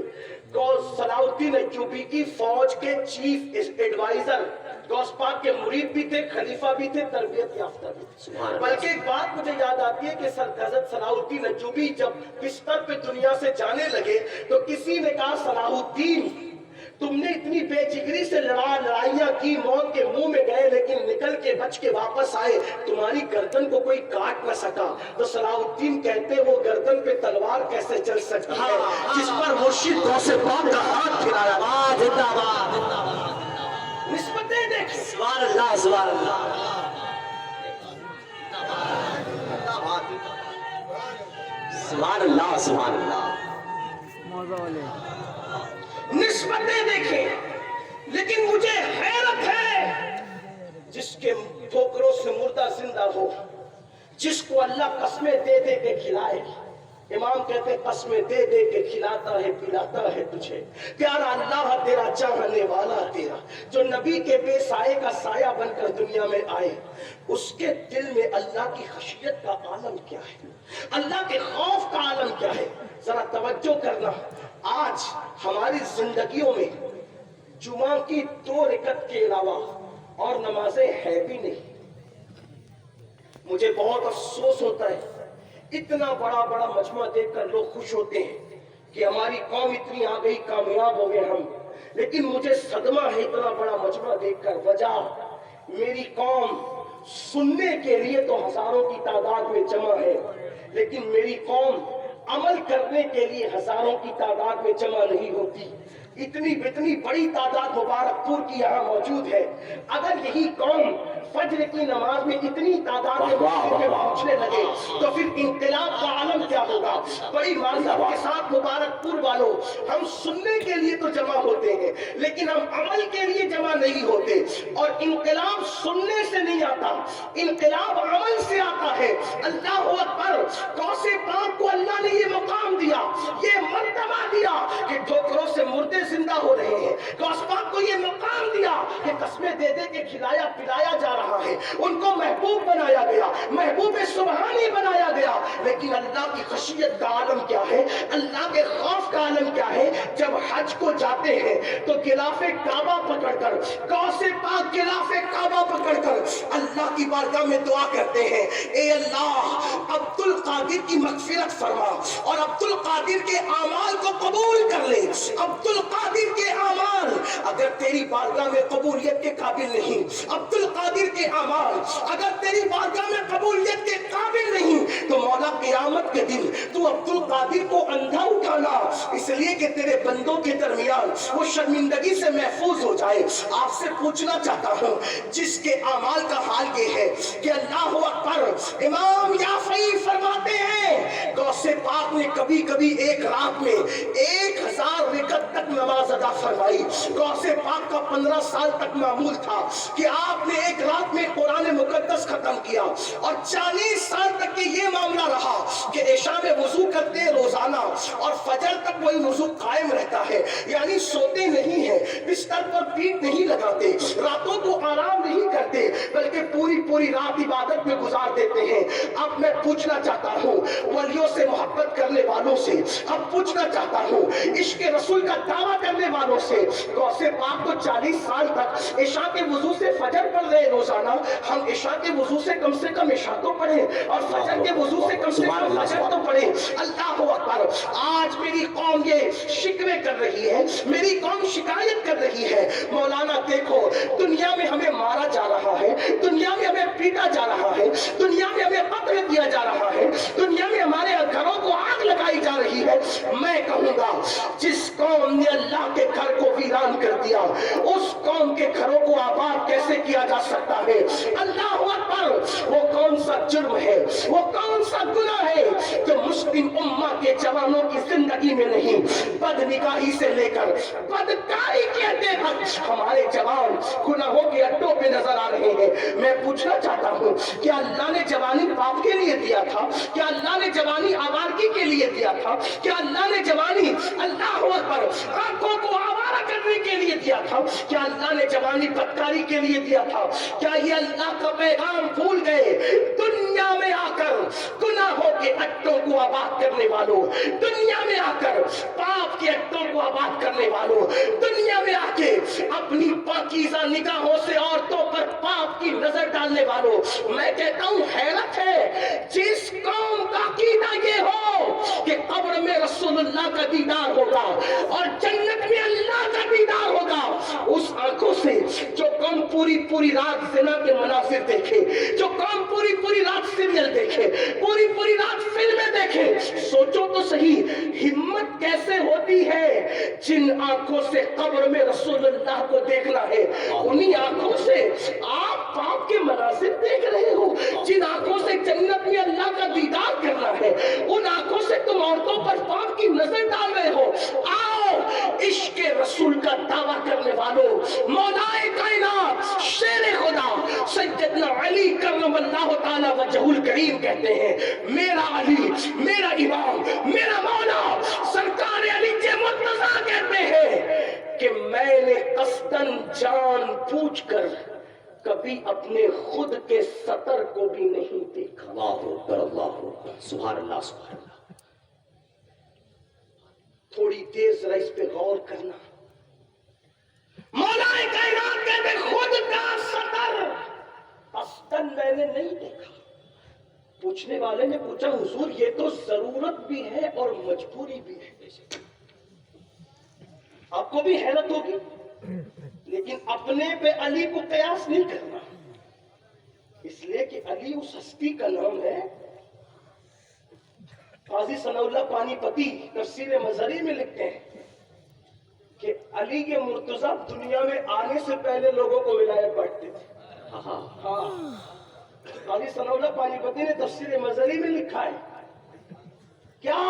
صلاح الدین ایوبی کی فوج کے چیف ایڈوائزر غوث پاک کے مرید بھی تھے, خلیفہ بھی تھے, تربیت یافتہ بھی تھے. بلکہ ایک بات مجھے یاد آتی ہے کہ سرکزت صلاح الدین ایوبی جب بستر پہ دنیا سے جانے لگے تو کسی نے کہا, صلاح الدین تم نے اتنی بے جگری سے لڑائیاں کی, موت کے منہ میں گئے لیکن نکل کے بچ کے واپس آئے, تمہاری گردن کو کوئی کاٹ نہ سکا. تو صلاح الدین کہتے وہ گردن پہ تلوار کیسے چل سکتی ہے جس پر مرشد غوث پاک کا ہاتھ پھرایا. زندہ باد زندہ باد. نسبتیں دیکھ. سبحان اللہ سبحان اللہ. سبحان اللہ سبحان اللہ. نسبتیں دیکھیں, لیکن مجھے حیرت ہے جس کے ٹھوکروں سے مردہ زندہ ہو, جس کو اللہ قسمیں دے دے کے کھلائے. امام کہتے ہیں قسمیں دے دے کے کھلاتا ہے پلاتا ہے تجھے, پیارا اللہ تیرا چاہنے والا تیرا, جو نبی کے بے سائے کا سایہ بن کر دنیا میں آئے, اس کے دل میں اللہ کی خشیت کا عالم کیا ہے, اللہ کے خوف کا عالم کیا ہے. ذرا توجہ کرنا, آج ہماری زندگیوں میں جمعہ کی 2 رکعت کے علاوہ اور نمازیں ہے بھی نہیں. مجھے بہت افسوس ہوتا ہے, اتنا بڑا بڑا مجمع دیکھ کر لوگ خوش ہوتے ہیں کہ ہماری قوم اتنی آ گئی, کامیاب ہو گئے ہم, لیکن مجھے صدمہ ہے اتنا بڑا مجمع دیکھ کر. وجہ میری قوم سننے کے لیے تو ہزاروں کی تعداد میں جمع ہے, لیکن میری قوم عمل کرنے کے لیے ہزاروں کی تعداد میں جمع نہیں ہوتی. اتنی بڑی تعداد مبارک پور کی یہاں موجود ہے. اگر یہی قوم فجر کی نماز میں اتنی تعداد میں پہنچنے لگے تو پھر انقلاب کا عالم کیا ہوگا. بڑی معذرت کے ساتھ مبارک پور والوں, ہم سننے کے لیے تو جمع ہوتے ہیں لیکن ہم عمل کے لیے جمع نہیں ہوتے. اور انقلاب سننے سے نہیں آتا, انقلاب عمل سے آتا ہے. اللہ اکبر. غوث پاک کو اللہ نے یہ مقام دیا, یہ مرتبہ دیا کہ ٹھوکروں سے مردے زندہ ہو رہے ہیں. غوث پاک کو یہ مقام دیا کہ قسمیں دے دے کے کھلایا پلایا جا رہا ہے. ان کو محبوب بنایا گیا, محبوب سبحانی بنایا گیا. لیکن اللہ کی خشیت کا عالم کیا ہے, اللہ کے خوف کا عالم کیا ہے. جب حج کو جاتے ہیں تو غلاف کعبہ پکڑ کر, غوث پاک غلاف کعبہ پکڑ کر اللہ کی بارگاہ میں دعا کرتے ہیں, اے اللہ عبد القادر کی مغفرت فرما اور عبد القادر کے اعمال کو قبول کر لے. عبد القادر کے اعمال اگر تیری بارگاہ میں قبولیت کے قابل نہیں, عبد القادر کے اعمال اگر تیری بارگاہ میں قبولیت کے قابل نہیں, تو مولا قیامت کے دن تو عبد القادر کو اندھا اٹھانا, اس لیے کہ تیرے بندوں کے درمیان وہ شرمندگی سے محفوظ ہو جائے. آپ سے پوچھنا چاہتا ہوں, جس کے اعمال کا حال یہ ہے کہ اللہ اکبر, امام یافعی فرماتے ہیں غوث غوث پاک نے کبھی کبھی ایک رات میں 1000 رکعت تک نماز ادا فرمائی. غوث پاک کا 15 سال تک معمول تھا کہ آپ نے ایک رات میں قرآن مقدس ختم کیا، اور 40 سال تک کہ یہ معاملہ رہا کہ عشاء میں وضو کرتے روزانہ اور فجر تک وہی وضو قائم رہتا ہے، یعنی سوتے نہیں ہیں، بستر پر پیٹ نہیں لگاتے، راتوں کو آرام نہیں کرتے، بلکہ پوری رات عبادت میں گزار دیتے ہیں. اب میں پوچھنا چاہتا ہوں ولیوں سے محبت کرنے والوں سے، اب پوچھنا چاہتا ہوں عشق رسول کا دعویٰ کرنے والوں سے، غوث پاک تو 40 سال تک عشاء کے وضو سے فجر پڑھ رہے روزانہ، ہم عشاء کے وضو سے کم عشاء تو پڑھیں اور فجر کے وضو سے کم فجر تو پڑھیں. اللہ اکبر. آج میری قوم یہ شکوے کر رہی ہے، میری قوم شکایت کر رہی ہے، مولانا دیکھو دنیا میں ہمیں مارا جا رہا ہے، دنیا میں ہمیں پیٹا جا رہا ہے، دنیا میں ہمیں قتل کیا جا رہا ہے، دنیا میں ہمارے گھروں کو آگ لگائی جا رہی ہے. میں کہوں گا جس قوم نے اللہ کے گھر کو ویران کر دیا، اس قوم کے گھروں کو آباد کیسے کیا جا سکتا ہے؟ اللہ اکبر. وہ کون سا جرم ہے، وہ کون سا گناہ ہے جو مسلم امہ کے جوانوں کی زندگی میں نہیں؟ بد نگاہی سے لے کر بدکاری کہتے وقت ہمارے جوان گناہوں کے اڈوں پہ نظر آ رہے ہیں. میں پوچھنا چاہتا ہوں کیا اللہ نے جوانی پاپ کے لیے دیا تھا؟ کیا اللہ نے جوانی آوارگی کے لیے دیا تھا؟ کیا اللہ نے جوانی اللہ اکبر آنکھوں کو آوارہ کرنے کے لیے دیا تھا؟ کیا اللہ نے جوانی بدکاری کے لیے دیا تھا؟ کیا یہ اللہ کا پیغام بھول گئے؟ دنیا میں آ کر گناہوں کے اڈوں کو آباد کرنے والوں، دنیا میں آ کر پاپ کے اڈوں کو آباد کرنے والوں، دنیا میں آ کے اپنی پاکیزہ نگاہوں سے عورتوں پر پاپ کی نظر ڈالنے والوں، میں کہتا ہوں حیرت ہے جس قوم کا عقیدہ یہ ہو کہ قبر میں رسول اللہ کا دیدار ہوگا اور جنت میں اللہ کا دیدار ہوگا، اس آنکھوں سے جو قوم پوری رات زنا کے مناظر دیکھے، جو قوم پوری رات سیریل دیکھے، پوری رات فلمیں دیکھے، سوچو تو صحیح ہمت کیسے ہوتی ہے جن آنکھوں سے قبر میں رسول اللہ کو دیکھنا ہے، انہی آنکھوں سے آپ پاپ کے مناظر دیکھ رہے ہو. جن آنکھوں سے جنت میں اللہ کا دیدار کرنا ہے، ان آنکھوں سے تم عورتوں پر پاپ کی نظر ڈال رہے ہو. آؤ عشق رسول کا دعویٰ کرنے والوں، مولائے کائنات شیر خدا سیدنا علی کرم اللہ تعالی وجہ الکریم کہتے ہیں میرا علی، میرا امام، میرا مولا سرکار علی مرتضیٰ کہتے ہیں کہ میں نے قصداً جان بوجھ کر کبھی اپنے خود کے سطر کو بھی نہیں دیکھا. اللہ اکبر، اللہ اکبر، سبحان اللہ، سبحان اللہ. تھوڑی دیر ذرا اس پہ غور کرنا. مولا کائنات کہتے خود کا سطر قصداً میں نے نہیں دیکھا. پوچھنے والے نے پوچھا حضور یہ تو ضرورت بھی ہے اور مجبوری بھی ہے. آپ کو بھی حیرت ہوگی، لیکن اپنے پہ علی کو قیاس نہیں کرنا، اس لیے کہ علی اس ہستی کا نام ہے. قاضی ثناء اللہ پانی پتی تفسیر مظہری میں لکھتے ہیں کہ علی کے مرتضیٰ دنیا میں آنے سے پہلے لوگوں کو ولایت بانٹتے تھے. ہاں قاضی ثناء اللہ پانی پتی نے تفسیر مظہری میں لکھا ہے کیا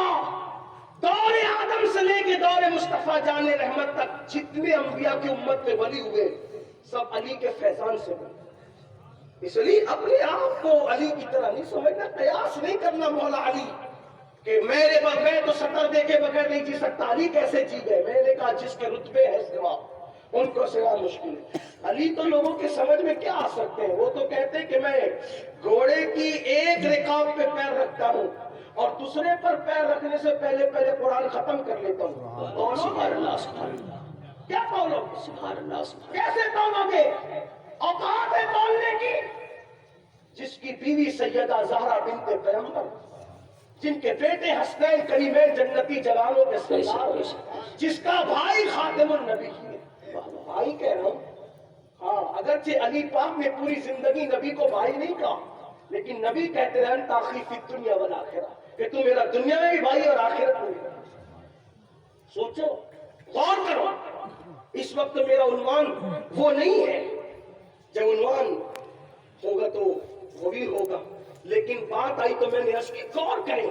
دور آدم سے لے کے دور مصطفیٰ جان رحمت تک جتنے انبیاء کی امت میں ولی ہوئے سب علی کے فیضان سے بنے. اس لیے اپنے آپ کو علی کی طرح نہیں سمجھنا، قیاس نہیں کرنا مولا علی کہ میرے بغیر تو سطر دے کے بغیر نہیں جی سکتا. علی کیسے جی گئے؟ میں نے کہا جس کے رتبے ہے سوا ان کو سوا مشکل ہے. علی تو لوگوں کے سمجھ میں کیا آ سکتے ہیں؟ وہ تو کہتے ہیں کہ میں گھوڑے کی ایک رکاب پہ پیر رکھتا ہوں اور دوسرے پر پیر رکھنے سے پہلے قرآن ختم کر لیتا ہوں. سبحان اللہ، سبحان اللہ، کیا تولو؟ سبحان اللہ، سبحان کیسے تولو گے؟ اوقات ہے تولنے کی. جس کی بیوی سیدہ زہرا بنت پیغمبر، جن کے بیٹے حسنین کریمین جنتی جوانوں کے سردار، جس کا بھائی خاتم النبی ہے. بھائی کہہ رہا ہوں، ہاں اگرچہ علی پاک نے پوری زندگی نبی کو بھائی نہیں کہا، لیکن نبی کہتے رہے تاخی فی الدنیا والآخرہ کہ تو میرا دنیا میں بھی بھائی اور آخرت میں بھی. سوچو، غور کرو. اس وقت میرا عنوان وہ نہیں ہے، جب عنوان ہوگا تو وہ بھی ہوگا، لیکن بات آئی تو میں نے عرض کی غور کریں.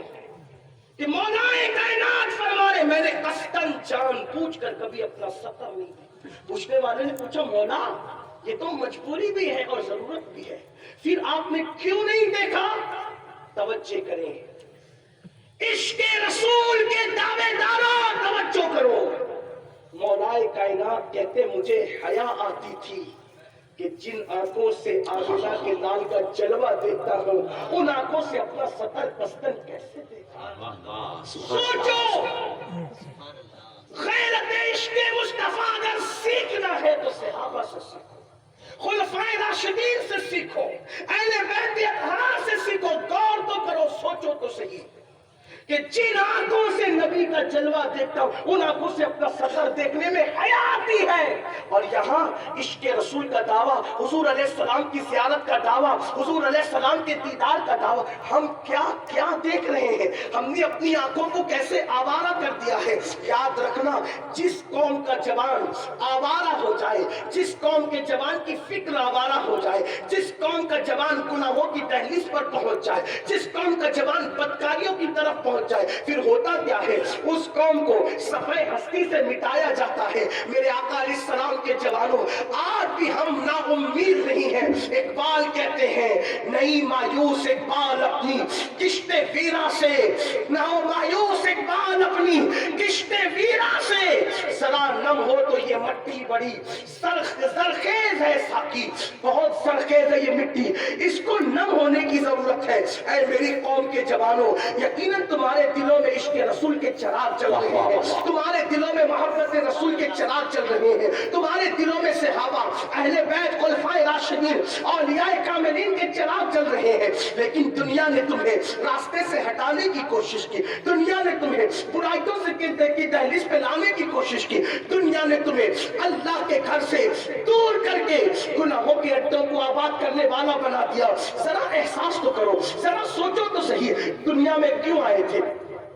کہ مولا کائنات فرما رہے میں نے قصداً جان بوجھ کر کبھی اپنا سطر نہیں دی. پوچھنے والے نے پوچھا مولا یہ تو مجبوری بھی ہے اور ضرورت بھی ہے, پھر آپ نے کیوں نہیں دیکھا؟ توجہ کریں, عشق رسول کے دعوے داروں توجہ کرو. مولا کائنات کہتے مجھے حیا آتی تھی کہ جن آنکھوں سے آمنہ کے لال کا جلوہ دیکھتا ہوں ان آنکھوں سے اپنا سطر قصداً کیسے دیکھا. سوچو, غیرت عشق مصطفیٰ اگر سیکھنا ہے تو صحابہ سے سیکھو, خلفائے راشدین سے سیکھو, اہل بیت اطہار سے سیکھو. غور تو کرو, سوچو تو صحیح کہ جن آنکھوں سے نبی کا جلوہ دیکھتا ہوں ان آنکھوں سے اپنا سطر دیکھنے میں حیا آتی ہے. اور یہاں عشق رسول کا دعویٰ, حضور علیہ السلام کی زیارت کا دعویٰ, حضور علیہ السلام کے دیدار کا دعویٰ. ہم کیا کیا دیکھ رہے ہیں, ہم نے اپنی آنکھوں کو کیسے آوارہ کر دیا ہے. یاد رکھنا, جس قوم کا جوان آوارہ ہو جائے, جس قوم کے جوان کی فکر آوارہ ہو جائے, جس قوم کا جوان گناہوں کی دہلیز پر پہنچ جائے, جس قوم کا جوان بدکاریوں کی طرف پہنچ جائے, پھر ہوتا کیا ہے, اس قوم کو صفحہ ہستی سے مٹایا جاتا ہے. میرے آقا علیہ السلام کے جوانوں, آج بھی ہم نا امید نہیں ہیں. اقبال کہتے ہیں نہیں مایوس اقبال اپنی کشت ویرا سے, نہ مایوس اقبال اپنی کشت ویرا سے, ذرا نم ہو تو یہ مٹی بڑی زرخیز ہے ساقی, بہت زرخیز ہے یہ مٹی, اس کو نم ہونے کی ضرورت ہے. اے میری قوم کے جوانوں, یقیناً تمہارے دلوں میں عشق رسول کے چراغ جل رہے ہیں, تمہارے دلوں میں محبت رسول کے چراغ چل رہے ہیں, تمہارے دلوں میں صحابہ, اہل بیت, خلفائے راشدین, اولیاء کاملین کے چراغ جل رہے ہیں. لیکن دنیا نے تمہیں راستے سے ہٹانے کی کوشش کی, دنیا نے تمہیں برائیوں سے کی دہلیز پہ لانے کی کوشش کی, دنیا نے تمہیں اللہ کے گھر سے دور کر کے گناہوں کے اڈوں کو آباد کرنے والا بنا دیا. ذرا احساس تو کرو, ذرا سوچو تو صحیح, دنیا میں کیوں آئے تھے,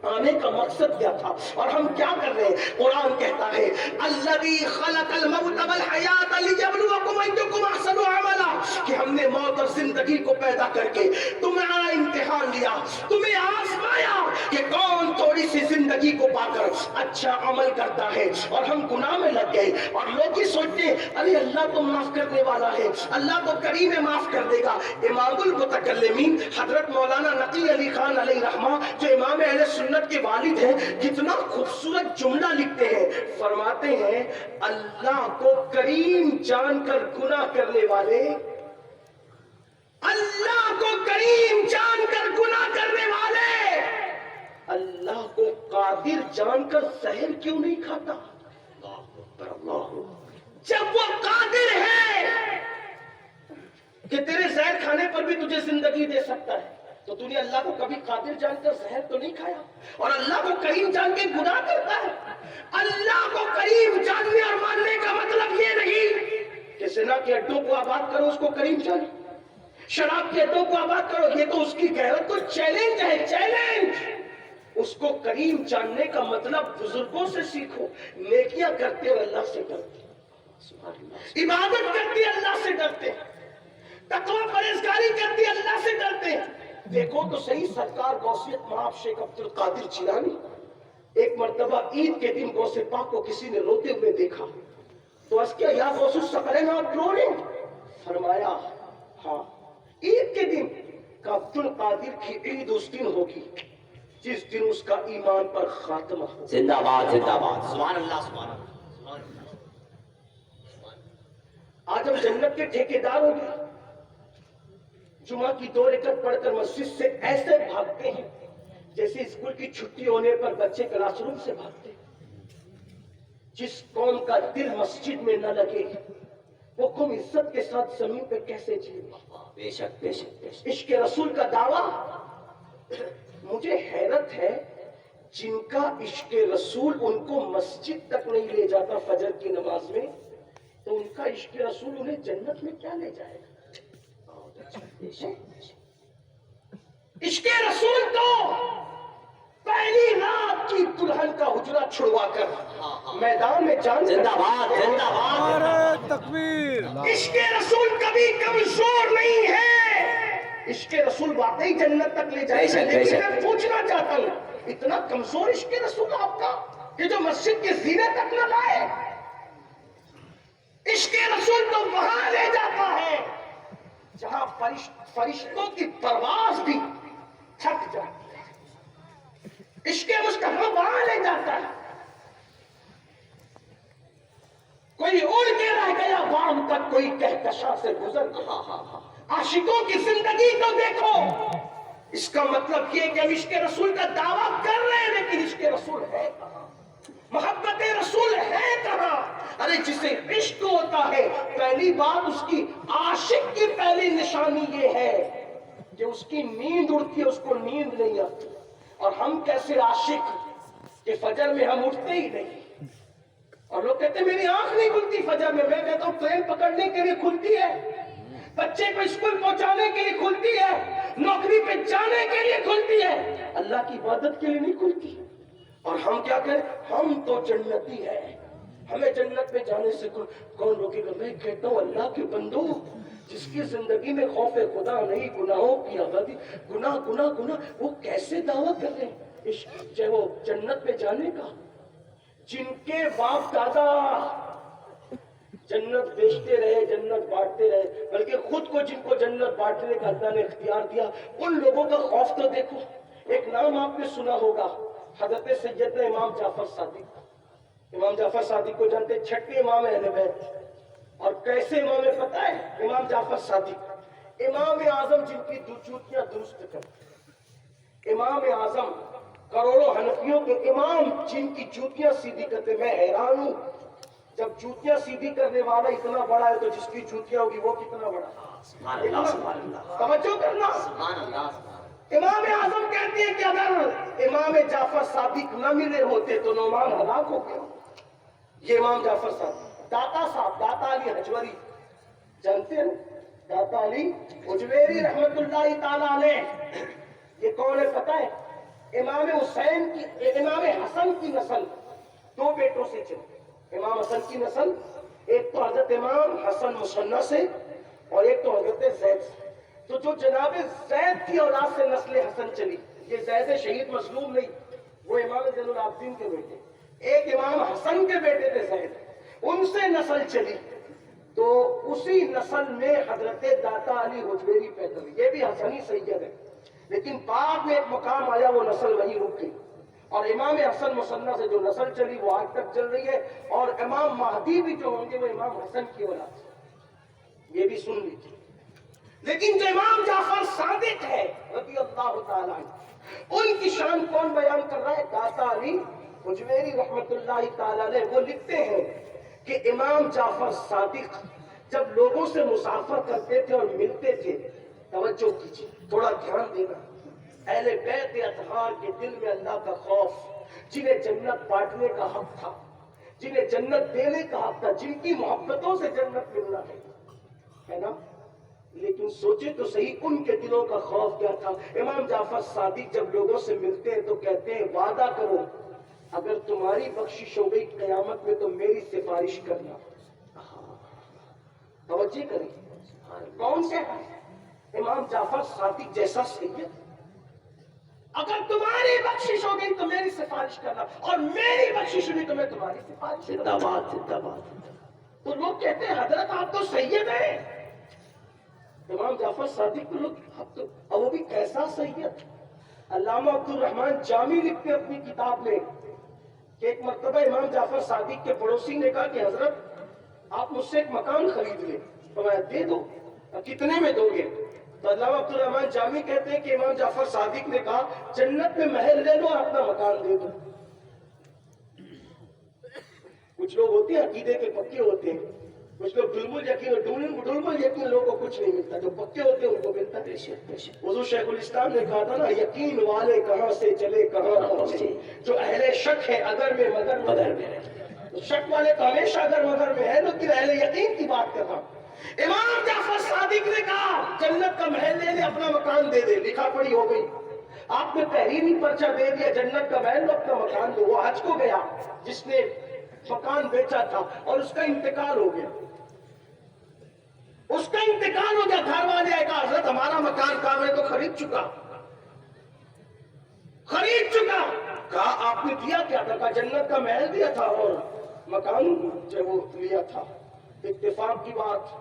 آنے کا مقصد کیا تھا, اور ہم کیا کر رہے ہیں. قرآن کہتا ہے الذی خلق الموت والحیات لیبلوکم ایکم احسن عملا, کہ ہم نے موت اور زندگی کو پیدا کر کے تمہارا امتحان لیا, تمہیں آزمایا کہ کون تھوڑی سی زندگی کو پا کر اچھا عمل کرتا ہے. اور ہم گناہ میں لگ گئے, اور لوگ ہی سوچتے ہیں ارے اللہ تو معاف کرنے والا ہے, اللہ تو کریم ہے, معاف کر دے گا. امام المتکلمین حضرت مولانا نقی علی خان علیہ رحمہ, جو امام اہل سنت کے والد ہیں, کتنا خوبصورت جملہ لکھتے ہیں. فرماتے ہیں اللہ کو کریم جان کر گناہ کرنے والے, اللہ کو کریم جان کر گناہ کرنے والے اللہ کو قادر جان کر زہر کیوں نہیں کھاتا. جب وہ قادر ہے کہ تیرے زہر کھانے پر بھی تجھے زندگی دے سکتا ہے, تو تو نے اللہ کو کبھی قادر جان کر زہر تو نہیں کھایا, اور اللہ کو کریم جان کے گناہ کرتا ہے. اللہ کو کریم جاننے اور ماننے کا مطلب یہ نہیں کہ زنا کے اڈوں کو آباد کرو اس کو کریم جانے, شراب کے اڈوں کو آباد کرو, یہ تو اس کی غیرت کو چیلنج ہے, چیلنج. اس کو کریم جاننے کا مطلب بزرگوں سے سیکھو, نیکیاں کرتے اور اللہ سے ڈرتے, عبادت کرتے اللہ سے ڈرتے, تقوی پرہیزگاری کرتے اللہ سے ڈرتے. دیکھو تو صحیح سرکار غوثیت مآب شیخ عبد القادر جیلانی, ایک مرتبہ عید کے دن غوث پاک کو کسی نے روتے ہوئے دیکھا, تو اس کیا یا غوث الثقلین آپ رو رہے ہیں؟ فرمایا ہاں, عید کے دن کہ عبد القادر کی عید اس دن ہوگی جس دن اس کا ایمان پر خاتمہ ہو. زندہ باد, زندہ باد, سبحان اللہ, سبحان اللہ. آج ہم جنت کے ٹھیکیدار ہو گئے, جمعہ کی 2 رکعت پڑھ کر مسجد سے ایسے بھاگتے ہیں جیسے اسکول کی چھٹی ہونے پر بچے کلاس روم سے بھاگتے ہیں. جس قوم کا دل مسجد میں نہ لگے وہ قوم عزت کے ساتھ زمین پہ کیسے جیے. بے شک, بے شک, بے شک. عشق رسول کا دعویٰ, مجھے حیرت ہے جن کا عشق رسول ان کو مسجد تک نہیں لے جاتا فجر کی نماز میں, تو ان کا عشق رسول انہیں جنت میں کیا لے جائے گا. عشق رسول تو پہلی رات کی دلہن کا حجرہ چھڑوا کر میدان میں جان, زندہ باد, زندہ باد. نعرہ تکبیر. عشق رسول کبھی کمزور نہیں ہے, عشق رسول واقعی جنت تک لے جائے گا. لیکن میں پوچھنا چاہتا ہوں اتنا کمزور عشق رسول آپ کا کہ جو مسجد کے زینے تک نہ لائے. عشق رسول تو وہاں لے جاتا ہے جہاں فرشتوں کی پرواز بھی تھک جاتی ہے. عشق مصطفیٰ وہاں لے جاتا ہے. کوئی اڑ کے رہ گیا وہاں تک، کوئی کہکشاں سے گزر گیا. عاشقوں کی زندگی کو دیکھو. اس کا مطلب یہ کہ ہم عشق رسول کا دعویٰ کر رہے ہیں لیکن عشق رسول ہے کہاں؟ محبت رسول ہے کہاں؟ ارے جسے عشق ہوتا ہے پہلی بات اس کی عاشق کی پہلی نشانی یہ ہے کہ اس کی نیند اڑتی ہے، اس کو نیند نہیں آتی. اور ہم کیسے عاشق کہ فجر میں ہم اٹھتے ہی نہیں. اور لوگ کہتے ہیں میری آنکھ نہیں کھلتی فجر میں. میں کہتا ہوں ٹرین پکڑنے کے لیے کھلتی ہے، بچے کو اسکول پہنچانے کے لیے کھلتی ہے، نوکری پہ جانے کے لیے کھلتی ہے، اللہ کی عبادت کے لیے نہیں کھلتی. اور ہم کیا کریں؟ ہم تو جنتی ہیں، ہمیں جنت میں جانے سے کون روکے گا؟ میں کہتا ہوں اللہ کے بندو، جس کی زندگی میں خوف خدا نہیں، گناہوں کی آبادی، گناہ گناہ گناہ، وہ کیسے دعویٰ کر رہے ہیں جو وہ جنت میں جانے کا؟ جن کے باپ دادا جنت بیچتے رہے، جنت بانٹتے رہے، بلکہ خود کو جن کو جنت بانٹنے کا اللہ نے اختیار دیا، ان لوگوں کا خوف تو دیکھو. ایک نام آپ نے سنا ہوگا، حضرت سیدنا امام جعفر صادق. امام جعفر صادق کو جانتے، چھٹے امام اہل بیت. اور کیسے امام ہے پتہ ہے؟ امام جعفر صادق امام اعظم جن کی جوتیاں درست کرتے، امام اعظم کروڑوں حنفیوں کے امام جن کی جوتیاں سیدھی کرتے. میں حیران ہوں، جب جوتیاں سیدھی کرنے والا اتنا بڑا ہے تو جس کی جوتیاں ہوگی وہ کتنا بڑا؟ سبحان اللہ سبحان اللہ توجہ کرنا. سبحان اللہ. امام اعظم کہتے ہیں کہ اگر امام جعفر صادق نہ ملے ہوتے تو نعمان ہلاک ہو گیا. یہ امام جعفر صادق. داتا صاحب، داتا علی حجوری جانتے ہیں؟ داتا علی حجویری رحمت اللہ تعالی علیہ، یہ کون ہے پتہ ہے؟ امام حسین کی، امام حسن کی نسل دو بیٹوں سے چلی. امام حسن کی نسل ایک تو حضرت امام حسن مصنع سے اور ایک تو حضرت زید سے. تو جو جناب زید کی اولاد سے نسل حسن چلی، یہ زید شہید مظلوم نہیں، وہ امام زین العابدین کے بیٹے، ایک امام حسن کے بیٹے تھے زید، ان سے نسل چلی. تو اسی نسل میں حضرت داتا علی حجویری پیدا ہوئی. یہ بھی حسنی سید ہے، لیکن بعد میں ایک مقام آیا وہ نسل وہی رک گئی. اور امام حسن مصنع سے جو نسل چلی وہ آج تک چل رہی ہے. اور امام مہدی بھی جو ہوں گے وہ امام حسن کی اولاد سے. یہ بھی سن لیجیے. لیکن جو امام جعفر صادق ہے رضی اللہ تعالیٰ عنہ، ان کی شان کون بیان کر رہا ہے؟ داتا علی حجویری رحمت اللہ تعالیٰ علیہ. وہ لکھتے ہیں کہ امام جعفر صادق جب لوگوں سے مسافر کرتے تھے اور ملتے تھے، توجہ کیجیے، تھوڑا دھیان دینا، اہل بیت اطہار کے دل میں اللہ کا خوف، جنہیں جنت بانٹنے کا حق تھا، جنہیں جنت دینے کا حق تھا، جن کی محبتوں سے جنت ملنا ہے نا. لیکن سوچے تو صحیح ان کے دلوں کا خوف کیا تھا. امام جعفر صادق جب لوگوں سے ملتے ہیں تو کہتے ہیں وعدہ کرو اگر تمہاری بخشش ہو گئی قیامت میں تو میری سفارش کرنا. توجہ کریں، کون سے امام جعفر صادق جیسا سید؟ اگر تمہاری بخشش ہو گئی تو میری سفارش کرنا، اور میری بخشش ہوئی تو میں تمہاری سفارش کرنا. زندہ باد زندہ باد. تو لوگ کہتے ہیں حضرت آپ تو سید ہیں. امام جعفر صادق کو لوگ، اور وہ بھی کیسا سید؟ علامہ عبد الرحمن جامی لکھتے اپنی کتاب میں کہ ایک مرتبہ امام جعفر صادق کے پڑوسی نے کہا کہ حضرت آپ مجھ سے ایک مکان خرید لیں. تو میں دے دو. کتنے میں دو گے؟ تو علامہ عبد الرحمن جامی کہتے ہیں کہ امام جعفر صادق نے کہا جنت میں محل لے لو اور اپنا مکان دے دو. کچھ لوگ ہوتے ہیں عقیدے کے پکے ہوتے ہیں، کچھ لوگ ڈلمل یقین لوگوں کو کچھ نہیں ملتا، جو پکے ہوتے ہیں ان کو ملتا ہے. حضور شیخ الاسلام نے کہا تھا نا، یقین والے کہاں سے چلے کہاں پہنچے، جو اہل شک ہے اگر میں مگر میں. شک والے تو ہمیشہ اگر مگر میں ہے، لیکن اہل یقین کی بات کر رہا ہوں. امام جعفر صادق نے کہا جنت کا محل لے لے، اپنا مکان دے دے. لکھا پڑھی ہو گئی. آپ نے تحریری پرچہ دے دیا، جنت کا محل لو، اپنا مکان دو. وہ حج کو گیا جس نے مکان بیچا تھا اور اس کا انتقال ہو گیا. اس کا انتقال ہو گیا. گھر والے کہا حضرت ہمارا مکان کہاں؟ میں تو خرید چکا. خرید چکا. کہا آپ نے دیا کیا تھا؟ کہا جنت کا محل دیا تھا اور مکان جو وہ لیا تھا. اتفاق کی بات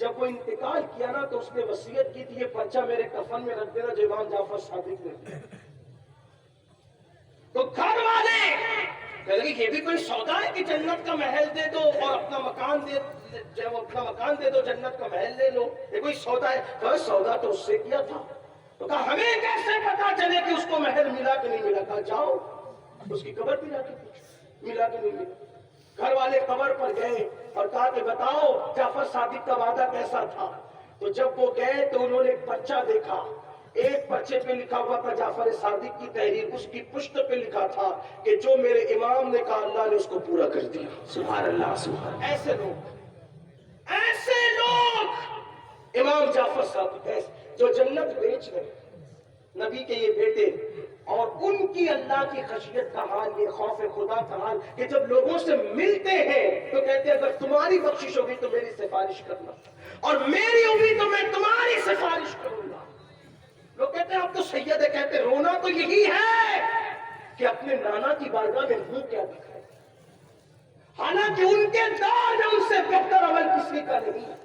جب وہ انتقال کیا نا تو اس نے وصیت کی تھی یہ پرچہ میرے کفن میں رکھ دینا جو امام جعفر صادق نے دیا. تو گھر والے کہہ لگے یہ بھی کوئی سودا ہے کہ جنت کا محل دے دو اور اپنا مکان دے جب اپنا مکان دے دو جنت کا محل لے لو, یہ کوئی سودا ہے؟ کہا سودا تو اس سے کیا تھا. تو کہا ہمیں کیسے پتا چلے کہ اس کو محل ملا کہ نہیں ملا؟ کہا جاؤ اس کی قبر پہ جا کے پوچھو ملا کہ نہیں ملا. گھر والے قبر پر گئے اور کہا کہ بتاؤ جعفر صادق کا وعدہ کیسا تھا. تو جب وہ گئے تو انہوں نے ایک پرچہ دیکھا. ایک پرچے پہ لکھا ہوا تھا جعفر صادق کی تحریر, اس کی پشت پہ لکھا تھا کہ جو میرے امام نے کہا اللہ نے اس کو پورا کر دیا. سبحان اللہ سبحان. ایسے لوگ امام جعفر صادق جو جنت بیچ رہے, نبی کے یہ بیٹے, اور ان کی اللہ کی خشیت کا حال, یہ خوف خدا کا حال کہ جب لوگوں سے ملتے ہیں تو کہتے ہیں اگر تمہاری بخشش ہوگی تو میری سفارش کرنا, اور میری ہوگی تو میں تمہاری سفارش کروں گا. لوگ کہتے ہیں آپ تو سید ہے, کہتے رونا تو یہی ہے کہ اپنے نانا کی بارگاہ میں منہ کیا دکھائے, حالانکہ ان کے دور میں ان سے بہتر عمل کسی کا نہیں,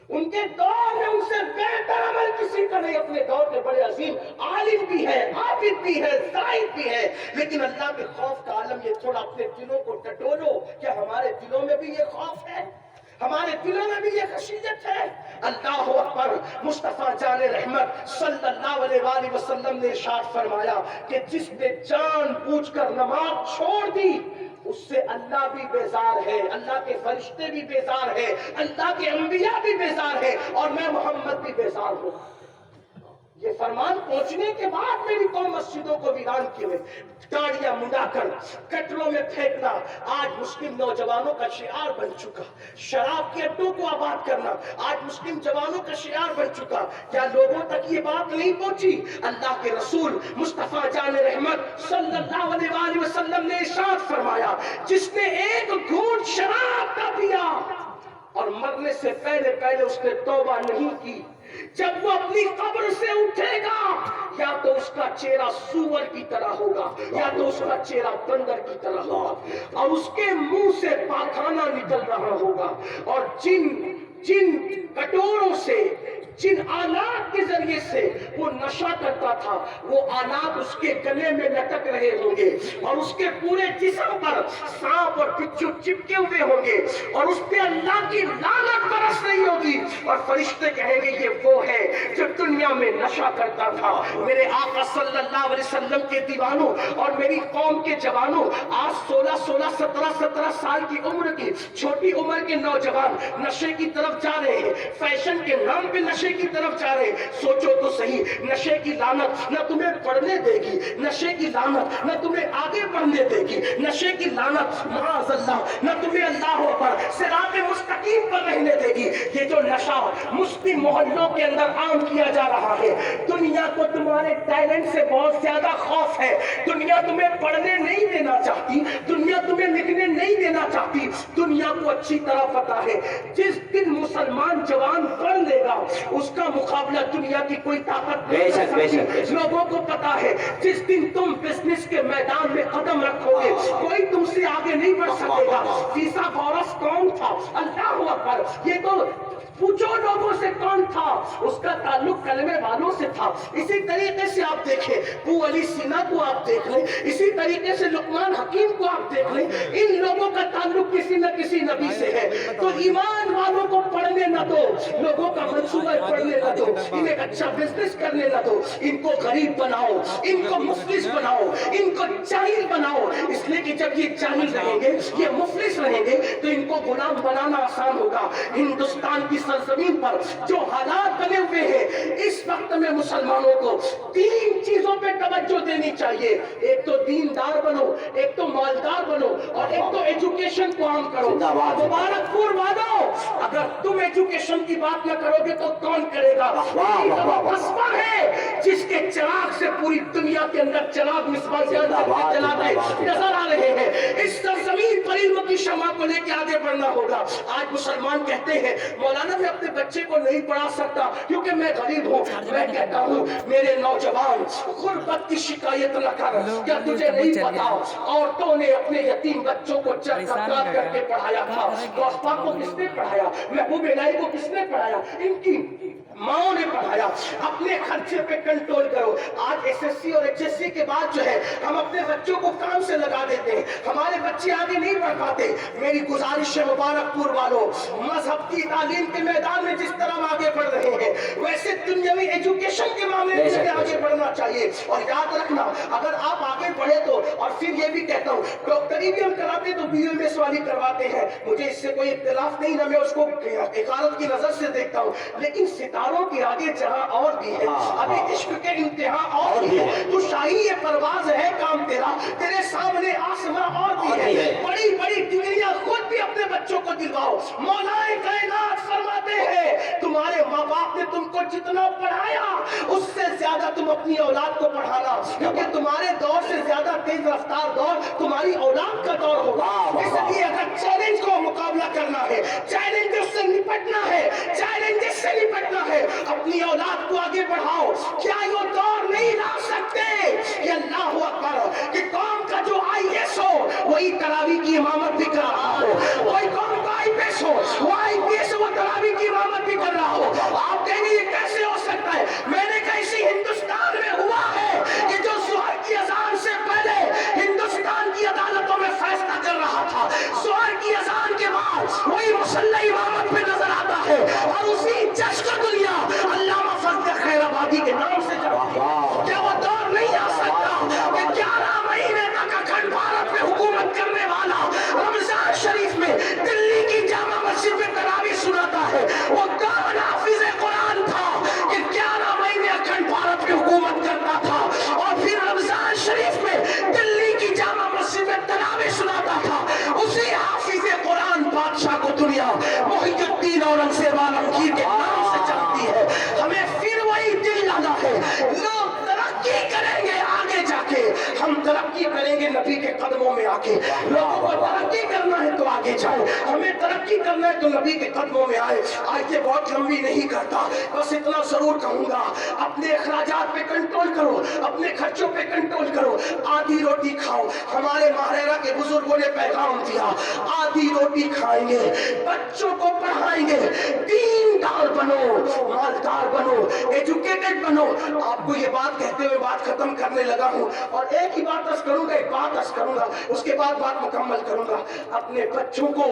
ان کے دور میں ان سے بہتر عمل کسی کا نہیں. اپنے دور کے بڑے عظیم عالم بھی ہے, عابد بھی ہے, زاہد بھی ہے, لیکن اللہ کے خوف کا عالم یہ تھوڑا اپنے دلوں کو ٹٹولو. کیا ہمارے دلوں میں بھی یہ خوف ہے؟ ہمارے دلوں میں بھی یہ خشیت ہے؟ اللہ اکبر. مصطفیٰ جان رحمت صلی اللہ علیہ وآلہ وسلم نے ارشاد فرمایا کہ جس نے جان بوجھ کر نماز چھوڑ دی اس سے اللہ بھی بیزار ہے, اللہ کے فرشتے بھی بیزار ہے, اللہ کے انبیاء بھی بیزار ہے, اور میں محمد بھی بیزار ہوں. یہ فرمان پہنچنے کے بعد میری قوم مسجدوں کو ویران کیے, داڑیاں منڈا کر کٹروں میں پھینکنا آج مسلم نوجوانوں کا شعار بن چکا. شراب کے اڈوں کو آباد کرنا آج مسلم جوانوں کا شعار بن چکا. کیا لوگوں تک یہ بات نہیں پہنچی؟ اللہ کے رسول مصطفیٰ جان رحمت صلی اللہ علیہ وآلہ وسلم نے ارشاد فرمایا جس نے ایک گھونٹ شراب کا پیا اور مرنے سے پہلے اس نے توبہ نہیں کی, جب وہ اپنی قبر سے اٹھے گا یا تو اس کا چہرہ سور کی طرح ہوگا یا تو اس کا چہرہ بندر کی طرح ہوگا, اور اس کے منہ سے پاخانہ نکل رہا ہوگا, اور جن کٹوروں سے جن آلات کے ذریعے سے وہ نشہ کرتا تھا وہ آلات اس کے گلے میں لٹک رہے ہوں گے, اور اس کے پورے جسم پر سانپ اور بچھو چپکے ہوئے ہوں گے, اور اس پہ اللہ کی لعنت برس رہی ہوگی, اور فرشتے کہیں گے یہ وہ ہے جو دنیا میں نشہ کرتا تھا. میرے آقا صلی اللہ علیہ وسلم کے دیوانوں اور میری قوم کے جوانوں, آج 16 سال کی عمر کی چھوٹی عمر کے نوجوان نشے کی طرف جا رہے ہیں, فیشن کے نام پہ نشے کی طرف جا رہے. سوچو تو صحیح, نشے کی لعنت نہ تمہیں پڑھنے دے گی, نشے کی لعنت نہ تمہیں آگے بڑھنے دے گی, نشے کی لعنت معاذ اللہ نہ تمہیں اللہ پر صراط مستقیم پر رہنے دے گی. یہ جو نشہ مسلم محلوں کے اندر عام کیا جا رہا ہے, دنیا کو تمہارے ٹیلنٹ سے بہت زیادہ خوف ہے. دنیا تمہیں پڑھنے نہیں دینا چاہتی, دنیا تمہیں لکھنے نہیں دینا چاہتی. دنیا کو اچھی طرح پتا ہے جس دن مسلمان جوان پڑھ لے گا اس کا مقابلہ دنیا کی کوئی طاقت نہیں کر سکتی. لوگوں کو پتا ہے جس دن تم بزنس کے میدان میں قدم رکھو گے کوئی تم سے آگے نہیں بڑھ سکے گا. فیثاغورس کون تھا؟ اللہ اکبر. یہ تو پوچھو لوگوں سے کون تھا, اس کا تعلق کلمے والوں سے تھا. اسی طریقے سے آپ دیکھیں ابو علی سینا کو آپ دیکھ لیں, اسی طریقے سے لقمان حکیم کو آپ دیکھ لیں, ان لوگوں کا تعلق کسی نہ کسی نبی سے ہے. تو ایمان والوں کو پڑھنے نہ دو, لوگوں کا منصوبہ پڑھنے نہ دو, انہیں اچھا بزنس کرنے نہ دو, ان کو غریب بناؤ, ان کو مفلس بناؤ, ان کو جاہل بناؤ. اس لیے کہ جب یہ جاہل رہیں گے, یہ مفلس رہیں گے تو ان کو غلام بنانا آسان ہوگا. ہندوستان کی سرزمین پر جو حالات بنے ہوئے ہیں اس وقت میں مسلمانوں کو 3 چیزوں پہ توجہ دینی چاہیے. ایک تو دیندار بنو, ایک تو مالدار بنو, اور ایک تو ایجوکیشن کو عام کرو. مبارک پور والوں, اگر تم ایجوکیشن کی بات نہ کرو گے تو کون کرے گا؟ ہے جس کے چراغ سے پوری دنیا کے اندر چراغ مصباح جلاتے نظر آ رہے ہیں. اس سرزمین پر علم کی شمع کو لے کے آگے بڑھنا ہوگا. آج مسلمان کہتے ہیں مولانا میں اپنے بچے کو نہیں پڑھا سکتا کیونکہ میں غریب ہوں. میں کہتا ہوں میرے نوجوان غربت کی شکایت نہ کر. کیا تجھے نہیں پتا عورتوں نے اپنے یتیم بچوں کو چرکھا کر کے پڑھایا تھا؟ غوث پاک کو کس نے پڑھایا؟ محبوب الہی کو کس نے پڑھایا؟ ان کی ماں نے پڑھایا. اپنے خرچے پہ کنٹرول کرو. آج ایس ایس سی اور ایچ ایس سی کے بعد جو ہے ہم اپنے بچوں کو کام سے لگا دیتے ہیں. ہمارے بچے آگے نہیں بڑھ پاتے. میری گزارش ہے مبارک پور والوں، مذہب کی تعلیم کے میدان میں جس طرح ہم آگے بڑھ رہے ہیں ویسے دنیاوی ایجوکیشن کے معاملے میں بھی آگے بڑھنا چاہیے. اور یاد رکھنا اگر آپ آگے بڑھے تو، اور پھر یہ بھی کہتا ہوں ڈاکٹری بھی ہم کراتے تو بی ایم ایس والی کرواتے ہیں. مجھے اس سے کوئی اختلاف نہیں، نہ میں اس کو حقارت کی نظر سے دیکھتا ہوں، لیکن ستاروں کے آگے جہاں اور بھی ہے، ابھی عشق کے انتہا اور بھی ہے. تو شاہی یہ پرواز ہے کام تیرا، تیرے سامنے آسماں اور بھی ہے. بڑی بڑی ڈگریاں خود بھی اپنے بچوں کو دلواؤ. مولا کائنات فرماتے ہیں تمہارے ماں باپ نے تم کو جتنا پڑھایا اس سے زیادہ تم اپنی اولاد کو پڑھانا، کیونکہ تمہارے دور سے زیادہ تیز رفتار دور تمہاری اولاد کا دور ہوگا. اس لیے اگر چیلنج کو مقابلہ کرنا ہے، چیلنج سے نپٹنا ہے، چیلنج سے نپٹنا ہے، اپنی اولاد کو آگے بڑھاؤ. کیا یہ دور نہیں لا سکتے کہ اللہ اکبر کہ قوم کا جو آئی ایس ہو وہی تراویح کی امامت بھی کر رہا ہو، کوئی قوم کا آئی پی ایس ہو وہ آئی پی ایس وہ تراویح کی امامت بھی کر رہا ہو. آپ کہیں گے یہ کیسے ہو سکتا ہے؟ میں نے کہا اسی ہندوستان میں ہوا ہے کہ جو ظہر کی اذان سے پہلے ہندوستان کی عدالتوں میں فیصلہ کر رہا تھا، ظہر کی اذان کے بعد وہی مسلح امامت پہ نظر آتا ہے، اور اسی جج کا دنیا علامہ فضل خیر آبادی کے نام سے جانتی ہے. کیا وہ دور نہیں آ سکتا کہ 11 مہینے تک اکھنڈ بھارت میں حکومت کرنے والا رمضان شریف میں دلی کی جامع مسجد میں تراویح سناتا ہے وہ کون حافظ قرآن تھا کہ 11 مہینے اکھنڈ بھارت میں حکومت کرتا تھا اور پھر رمضان شریف میں دلی کی جامع مسجد میں تراویح سناتا تھا؟ اسی حافظ قرآن بادشاہ کو دنیا محی الدین اورنگزیب عالمگیر کے نام سے جانتی ہے. ہمیں پھر وہی دل لگا ہے. لوگ ترقی کریں گے آگے جا کے، ہم ترقی کریں گے نبی کے قدموں میں آ کے. لوگوں کو ترقی کرنا ہے تو آگے جائے، ہمیں ترقی کرنا ہے تو نبی کے قدموں میں آئے. آج یہ بہت لمبی نہیں کرتا، بس اتنا ضرور کہوں گا اپنے اخراجات پہ کنٹرول کرو، اپنے خرچوں پہ کنٹرول کرو. آدھی روٹی کھاؤ. ہمارے ماہرہ کے بزرگوں نے پیغام دیا آدھی روٹی کھائیں گے، بچوں کو پڑھائیں گے، دیندار بنو، مالدار بنو، ایجوکیٹڈ بنو. آپ کو یہ بات کہتے ہوئے بات ختم کرنے لگا ہوں، اور ایک ہی بات عرض کروں گا، ایک بات عرض کروں گا، اس کے بعد بات مکمل کروں گا. اپنے بچوں کو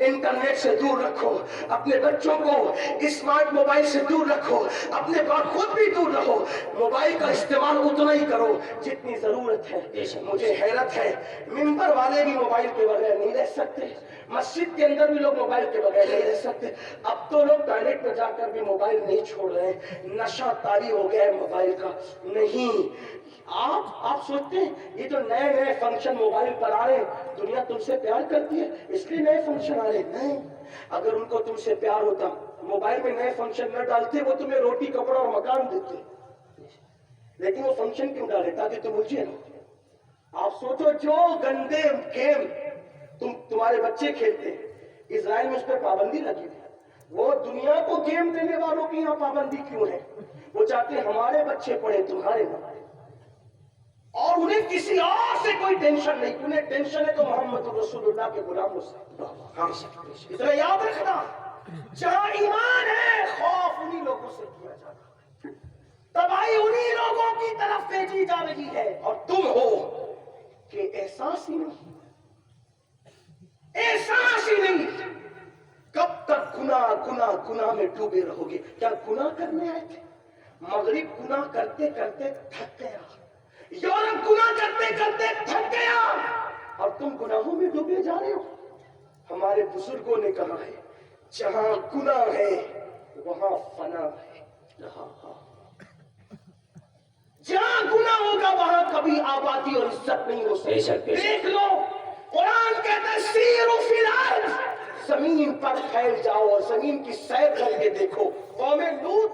انٹرنیٹ سے دور رکھو، اپنے بچوں کو اسمارٹ موبائل سے دور رکھو، اپنے خود بھی دور رہو. موبائل کا استعمال اتنا ہی کرو جتنی ضرورت ہے. مجھے حیرت ہے ممبر والے بھی موبائل کے بغیر نہیں رہ سکتے، مسجد کے اندر بھی لوگ موبائل کے بغیر نہیں رہ سکتے. اب تو لوگ ٹوائلٹ میں جا کر بھی موبائل نہیں چھوڑ رہے ہیں. نشہ طاری ہو گیا ہے موبائل کا. نہیں، آپ سوچتے ہیں یہ جو نئے فنکشن موبائل پر آ رہے ہیں دنیا تم سے پیار کرتی ہے اس لیے نئے فنکشن آ رہے ہیں؟ نہیں، اگر ان کو تم سے پیار ہوتا موبائل میں نئے فنکشن نہ ڈالتے، وہ تمہیں روٹی کپڑا اور مکان دیتے. لیکن وہ فنکشن کیوں ڈالے؟ تاکہ تم الجھے نہ. آپ سوچو جو گندے گیم تمہارے بچے کھیلتے ہیں، اسرائیل میں اس پر پابندی لگی ہے. وہ دنیا کو گیم دینے والوں کی یہاں پابندی کیوں ہے؟ وہ چاہتے ہیں ہمارے بچے پڑھے تمہارے نہ پڑھے، اور انہیں کسی اور سے کوئی ٹینشن نہیں. انہیں ٹینشن ہے تو محمد رسول اللہ کے غلاموں سے. اتنا یاد رکھنا، جہاں ایمان ہے خوف انہی لوگوں سے کیا جاتا ہے، تباہی انہی لوگوں کی طرف بھیجی جا رہی ہے. اور تم ہو کہ احساس ہی نہیں، احساس ہی نہیں. کب تک گناہ میں ڈوبے رہو گے؟ کیا گناہ کرنے آئے تھے؟ مغرب گناہ کرتے کرتے تھک گیا، یورپ گناہ کرتے کرتے تھک گیا، اور تم گناہوں میں ڈوبے جا رہے ہو. ہمارے بزرگوں نے کہا ہے جہاں گناہ ہے وہاں فنا ہے. جہاں گناہ ہوگا وہاں کبھی آبادی اور عزت نہیں ہو سکتی. دیکھ لو قرآن کہتا ہے سیروا فی الارض، زمین پر پھیل جاؤ اور زمین کی سیر کر کے دیکھو. قوم لوط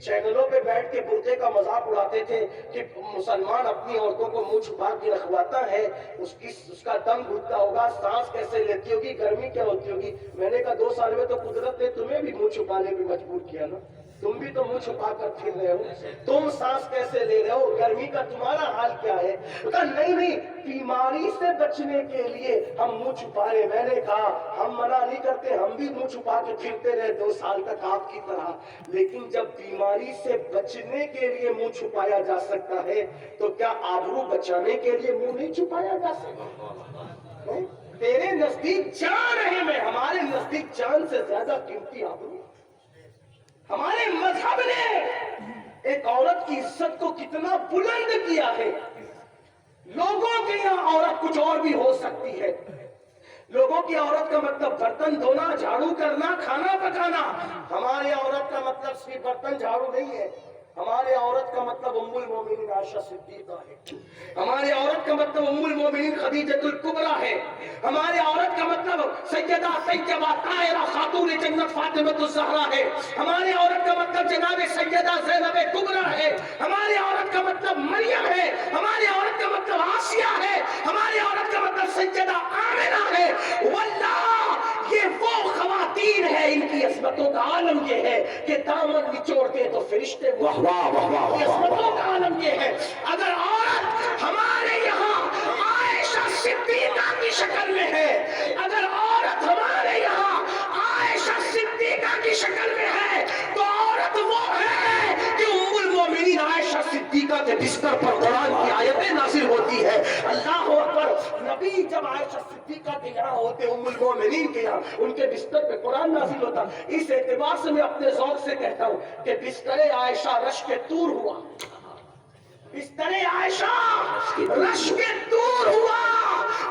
چینلوں پہ بیٹھ کے برقعے کا مذاق اڑاتے تھے کہ مسلمان اپنی عورتوں کو منہ چھپا کے رکھواتا ہے، اس کا دم گھٹتا ہوگا، سانس کیسے لیتی ہوگی، گرمی کیا ہوتی ہوگی۔ میں نے کہا 2 سال میں تو قدرت نے تمہیں بھی منہ چھپانے پہ مجبور کیا نا، تم بھی تو منہ چھپا کر پھر رہے ہو، تم سانس کیسے لے رہے ہو، گرمی کا تمہارا حال کیا ہے؟ کہا نہیں، بیماری سے بچنے کے لیے ہم منہ چھپا رہے۔ میں نے کہا ہم منع نہیں کرتے، ہم بھی منہ چھپا کے پھرتے رہے 2 سال تک آپ کی طرح، لیکن جب بیماری سے بچنے کے لیے منہ چھپایا جا سکتا ہے تو کیا آبرو بچانے کے لیے منہ نہیں چھپایا جا سکتا؟ تیرے نزدیک جان ہے، میں ہمارے نزدیک جان سے زیادہ قیمتی آبرو۔ ہمارے مذہب نے ایک عورت کی عزت کو کتنا بلند کیا ہے۔ لوگوں کے یہاں عورت کچھ اور بھی ہو سکتی ہے، لوگوں کی عورت کا مطلب برتن دھونا، جھاڑو کرنا، کھانا پکانا۔ ہمارے عورت کا مطلب صرف برتن جھاڑو نہیں ہے، ہمارے عورت کا مطلب ام المومنین عائشہ صدیقہ ہے، ہمارے عورت کا مطلب ام المومنین خدیجۃ الکبریٰ ہے، ہمارے عورت کا مطلب سیدہ طیبہ طاہرہ خاتون جنت فاطمۃ الزہرا ہے، ہمارے عورت کا مطلب جناب سیدہ زینب کبریٰ ہے، ہماری عورت کا مطلب مریم ہے، ہماری عورت کا مطلب آسیہ ہے، ہماری عورت کا مطلب سیدہ آمنہ ہے۔ واللہ یہ وہ خواتین ہیں، ان کی عصمتوں کا عالم یہ ہے کہ دامن نچوڑتے تو فرشتے عصمتوں کا عالم یہ ہے۔ اگر عورت ہمارے یہاں عائشہ صدیقہ کی شکل میں ہے، اگر عورت ہمارے یہاں عائشہ صدیقہ کی شکل میں ہے تو عورت وہ ہے کہ ام المومنین عائشہ صدیقہ کے بستر پر قرآن کی آیتیں نازل ہوتی ہے۔ اللہ اکبر، نبی جب عائشہ صدیقہ کے یہاں ہوتے، ام المومنین کے یہاں، ان کے بستر پہ قرآن نازل ہوتا۔ اس اعتبار سے میں اپنے ذوق سے کہتا ہوں کہ بستر عائشہ رشک طور ہوا، بستر عائشہ رشک طور ہوا،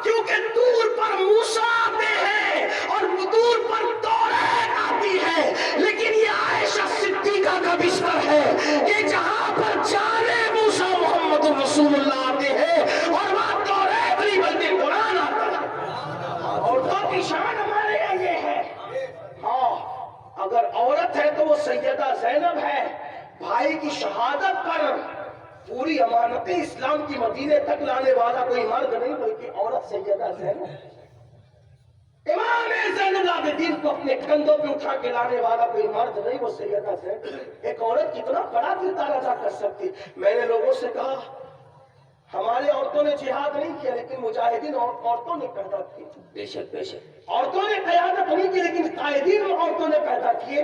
کیونکہ طور پر موسیٰ آتے ہیں اور طور پر توریت آتی ہے، لیکن یہ عائشہ صدیقہ کا بستر ہے کہ جہاں پر جانے موسیٰ محمد رسول اللہ آتے ہیں اور وہاں توریت نہیں بلکہ قرآن آتا ہے۔ عورتوں کی شان ہمارے یہاں یہ ہے۔ ہاں، اگر عورت ہے تو وہ سیدہ زینب ہے۔ بھائی کی شہادت پر پوری امانت اسلام کی مدینے تک لانے والا کوئی مرد نہیں بلکہ عورت سیدہ زینب۔ امام زین العابدین کو اپنے کندھوں پہ اٹھا کے لانے والا کوئی مرد نہیں، وہ سیدہ زینب۔ ایک عورت کتنا بڑا کردار ادا کر سکتی۔ میں نے لوگوں سے کہا ہمارے عورتوں نے جہاد نہیں کیا لیکن مجاہدین عورتوں نے پیدا کی۔ بے شک بے شک۔ عورتوں نے قیادت نہیں کی لیکن قائدین عورتوں نے پیدا کیے۔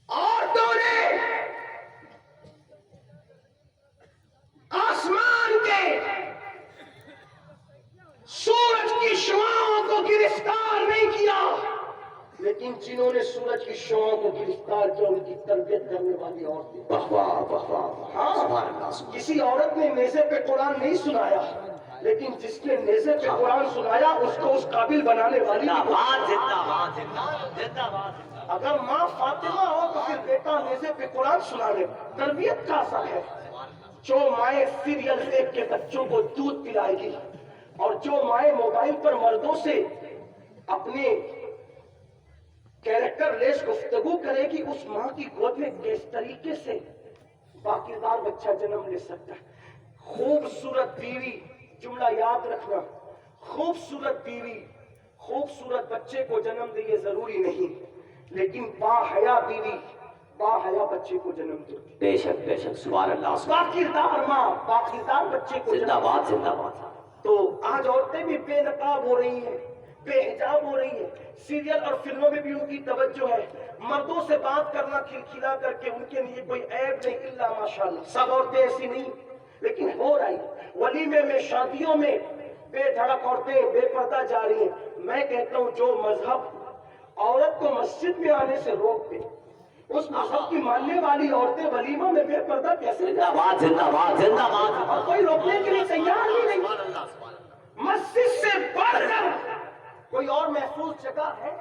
عورتوں نے آسمان کے سورج کی شعاعوں کو گرفتار نہیں کیا لیکن جنہوں نے سورج کی شعاعوں کو گرفتار کیا ان کی تربیت کرنے والی عورتیں۔ واہ واہ واہ واہ، ہاں، سبحان اللہ سبحان کسی عورت نے نیزے پہ قرآن نہیں سنایا لیکن جس نے نیزے پہ قرآن سنایا اس کو اس قابل بنانے والی زندہ باد زندہ باد زندہ باد۔ اگر ماں فاطمہ ہو تو پھر بیٹا نیزے پہ قرآن سنانے، تربیت کا اثر ہے۔ جو مائیں سیریل دیکھ کے بچوں کو دودھ پلائے گی اور جو مائیں موبائل پر مردوں سے اپنے کیریکٹر لیس گفتگو کرے گی، اس ماں کی گود میں کس طریقے سے باکردار بچہ جنم لے سکتا ہے۔ خوبصورت بیوی، جملہ یاد رکھنا، خوبصورت بیوی خوبصورت بچے کو جنم دے یہ ضروری نہیں، لیکن باحیا بیوی باحیا بچے کو جنم دے۔ بے شک بے شک، سبحان اللہ سبحان باکردار ماں باکردار بچے کو اللہ، زندہ جنم دے۔ باد زندہ باد۔ تو آج عورتیں بھی بے نقاب ہو رہی ہیں، بے حجاب ہو رہی ہیں، سیریل اور فلموں میں بھی ان کی توجہ ہے، مردوں سے بات کرنا کھلکھلا کر کے ان کے لیے کوئی عیب نہیں، الا ماشاءاللہ۔ سب عورتیں ایسی نہیں لیکن ہو رہی، ولیمے میں شادیوں میں بے دھڑک عورتیں بے پردہ جا رہی ہیں۔ میں کہتا ہوں جو مذہب عورت کو مسجد میں آنے سے روک دے، اس مذہب کی ماننے والی عورتیں ولیمہ میں بے پردہ کیسے زندہ باد زندہ باد زندہ باد۔ اور کوئی روکنے کے لیے تیار ہی نہیں۔ مسجد سے بڑھ کر کوئی اور محفوظ جگہ ہے؟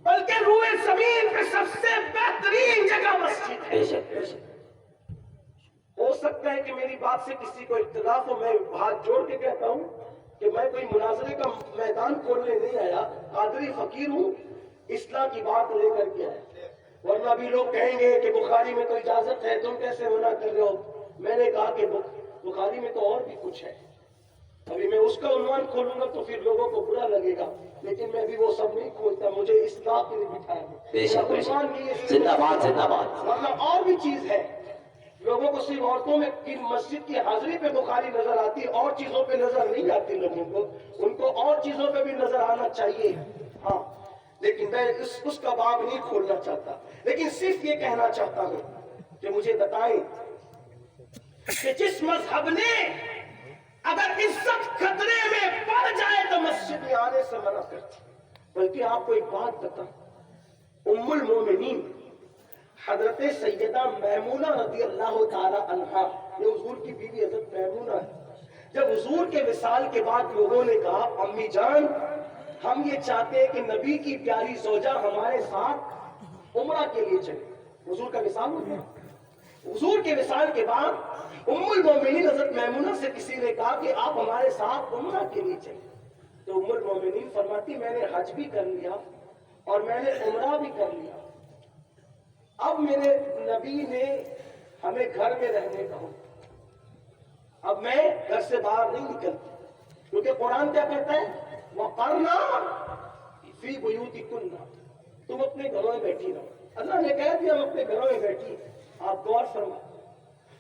بلکہ روئے زمین پہ سب سے بہترین جگہ مسجد ہے۔ بے شک بے شک۔ ہو سکتا ہے کہ میری بات سے کسی کو اختلاف ہو، میں ہاتھ جوڑ کے کہتا ہوں کہ میں کوئی مناظرے کا میدان کھولنے نہیں آیا، قادری فقیر ہوں، اصلاح کی بات لے کر کے آیا۔ ورنہ بھی لوگ کہیں گے کہ بخاری میں تو اجازت ہے، تم کیسے منع کر رہے ہو؟ میں نے کہا کہ بخاری میں تو اور بھی کچھ ہے، ابھی میں اس کا عنوان کھولوں گا تو پھر لوگوں کو برا لگے گا، لیکن میں بھی وہ سب نہیں کھولتا، مجھے اصلاح کے لیے بٹھایا بے شک بے شک، زندہ باد زندہ باد. ورنہ اور بھی چیز ہے. لوگوں کو صرف عورتوں میں کی مسجد کی حاضری پہ بخاری نظر آتی ہے، اور چیزوں پہ نظر نہیں آتی لوگوں کو، ان کو اور چیزوں پہ بھی نظر آنا چاہیے. ہاں لیکن میں اس کا باب نہیں کھولنا چاہتا، لیکن صرف یہ کہنا چاہتا ہوں کہ مجھے بتائیں کہ جس مذہب نے اگر عزت خطرے میں پڑ جائے تو مسجد میں آنے سے منع کرتی. بلکہ آپ کو ایک بات بتاؤں، ام المومنین حضرت سیدہ میمونہ رضی اللہ تعالی عنہا، یہ حضور کی بیوی حضرت میمونہ ہے. جب حضور کے وصال کے بعد لوگوں نے کہا امی جان ہم یہ چاہتے ہیں کہ نبی کی پیاری زوجہ ہمارے ساتھ عمرہ کے لیے چلے. حضور کا وصال ہو گیا. حضور کے وصال کے بعد ام المومنین حضرت میمونہ سے کسی نے کہا کہ آپ ہمارے ساتھ عمرہ کے لیے چلیں. تو ام المومنین فرماتی میں نے حج بھی کر لیا اور میں نے عمرہ بھی کر لیا، اب میرے نبی نے ہمیں گھر میں رہنے کا حکم، اب میں گھر سے باہر نہیں نکلتی، کیونکہ قرآن کیا کہتا ہے وَقَرْنَا فِي بُيُوتِكُنَّ، تم اپنے گھروں میں بیٹھی رہو. اللہ نے کہہ دیا ہم اپنے گھروں میں بیٹھی. آپ غور فرمائیں،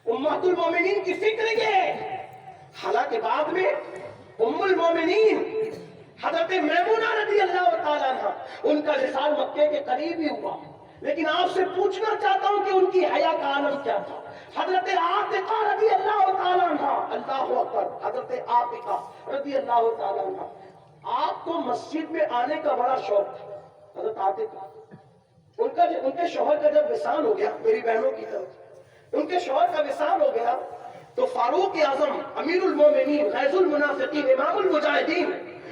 امہات المومنین کی فکر یہ ہے. حالانکہ بعد میں ام المومنین حضرت میمونہ رضی اللہ تعالیٰ عنہ ان کا وصال مکے کے قریب ہی ہوا، لیکن آپ سے پوچھنا چاہتا ہوں کہ ان کی حیا کا عالم کیا تھا. حضرت عاتقہ رضی اللہ تعالیٰ عنہ، اللہ اکبر، حضرت عاتقہ رضی اللہ تعالیٰ عنہ، آپ کو مسجد میں آنے کا بڑا شوق تھا. حضرت عاتقہ ان کے شوہر کا جب وصال ہو گیا، میری بہنوں کی طرف ان کے شوہر کا وصال ہو گیا تو فاروق اعظم امیر المومنین غیظ المنافقین امام المجاہدین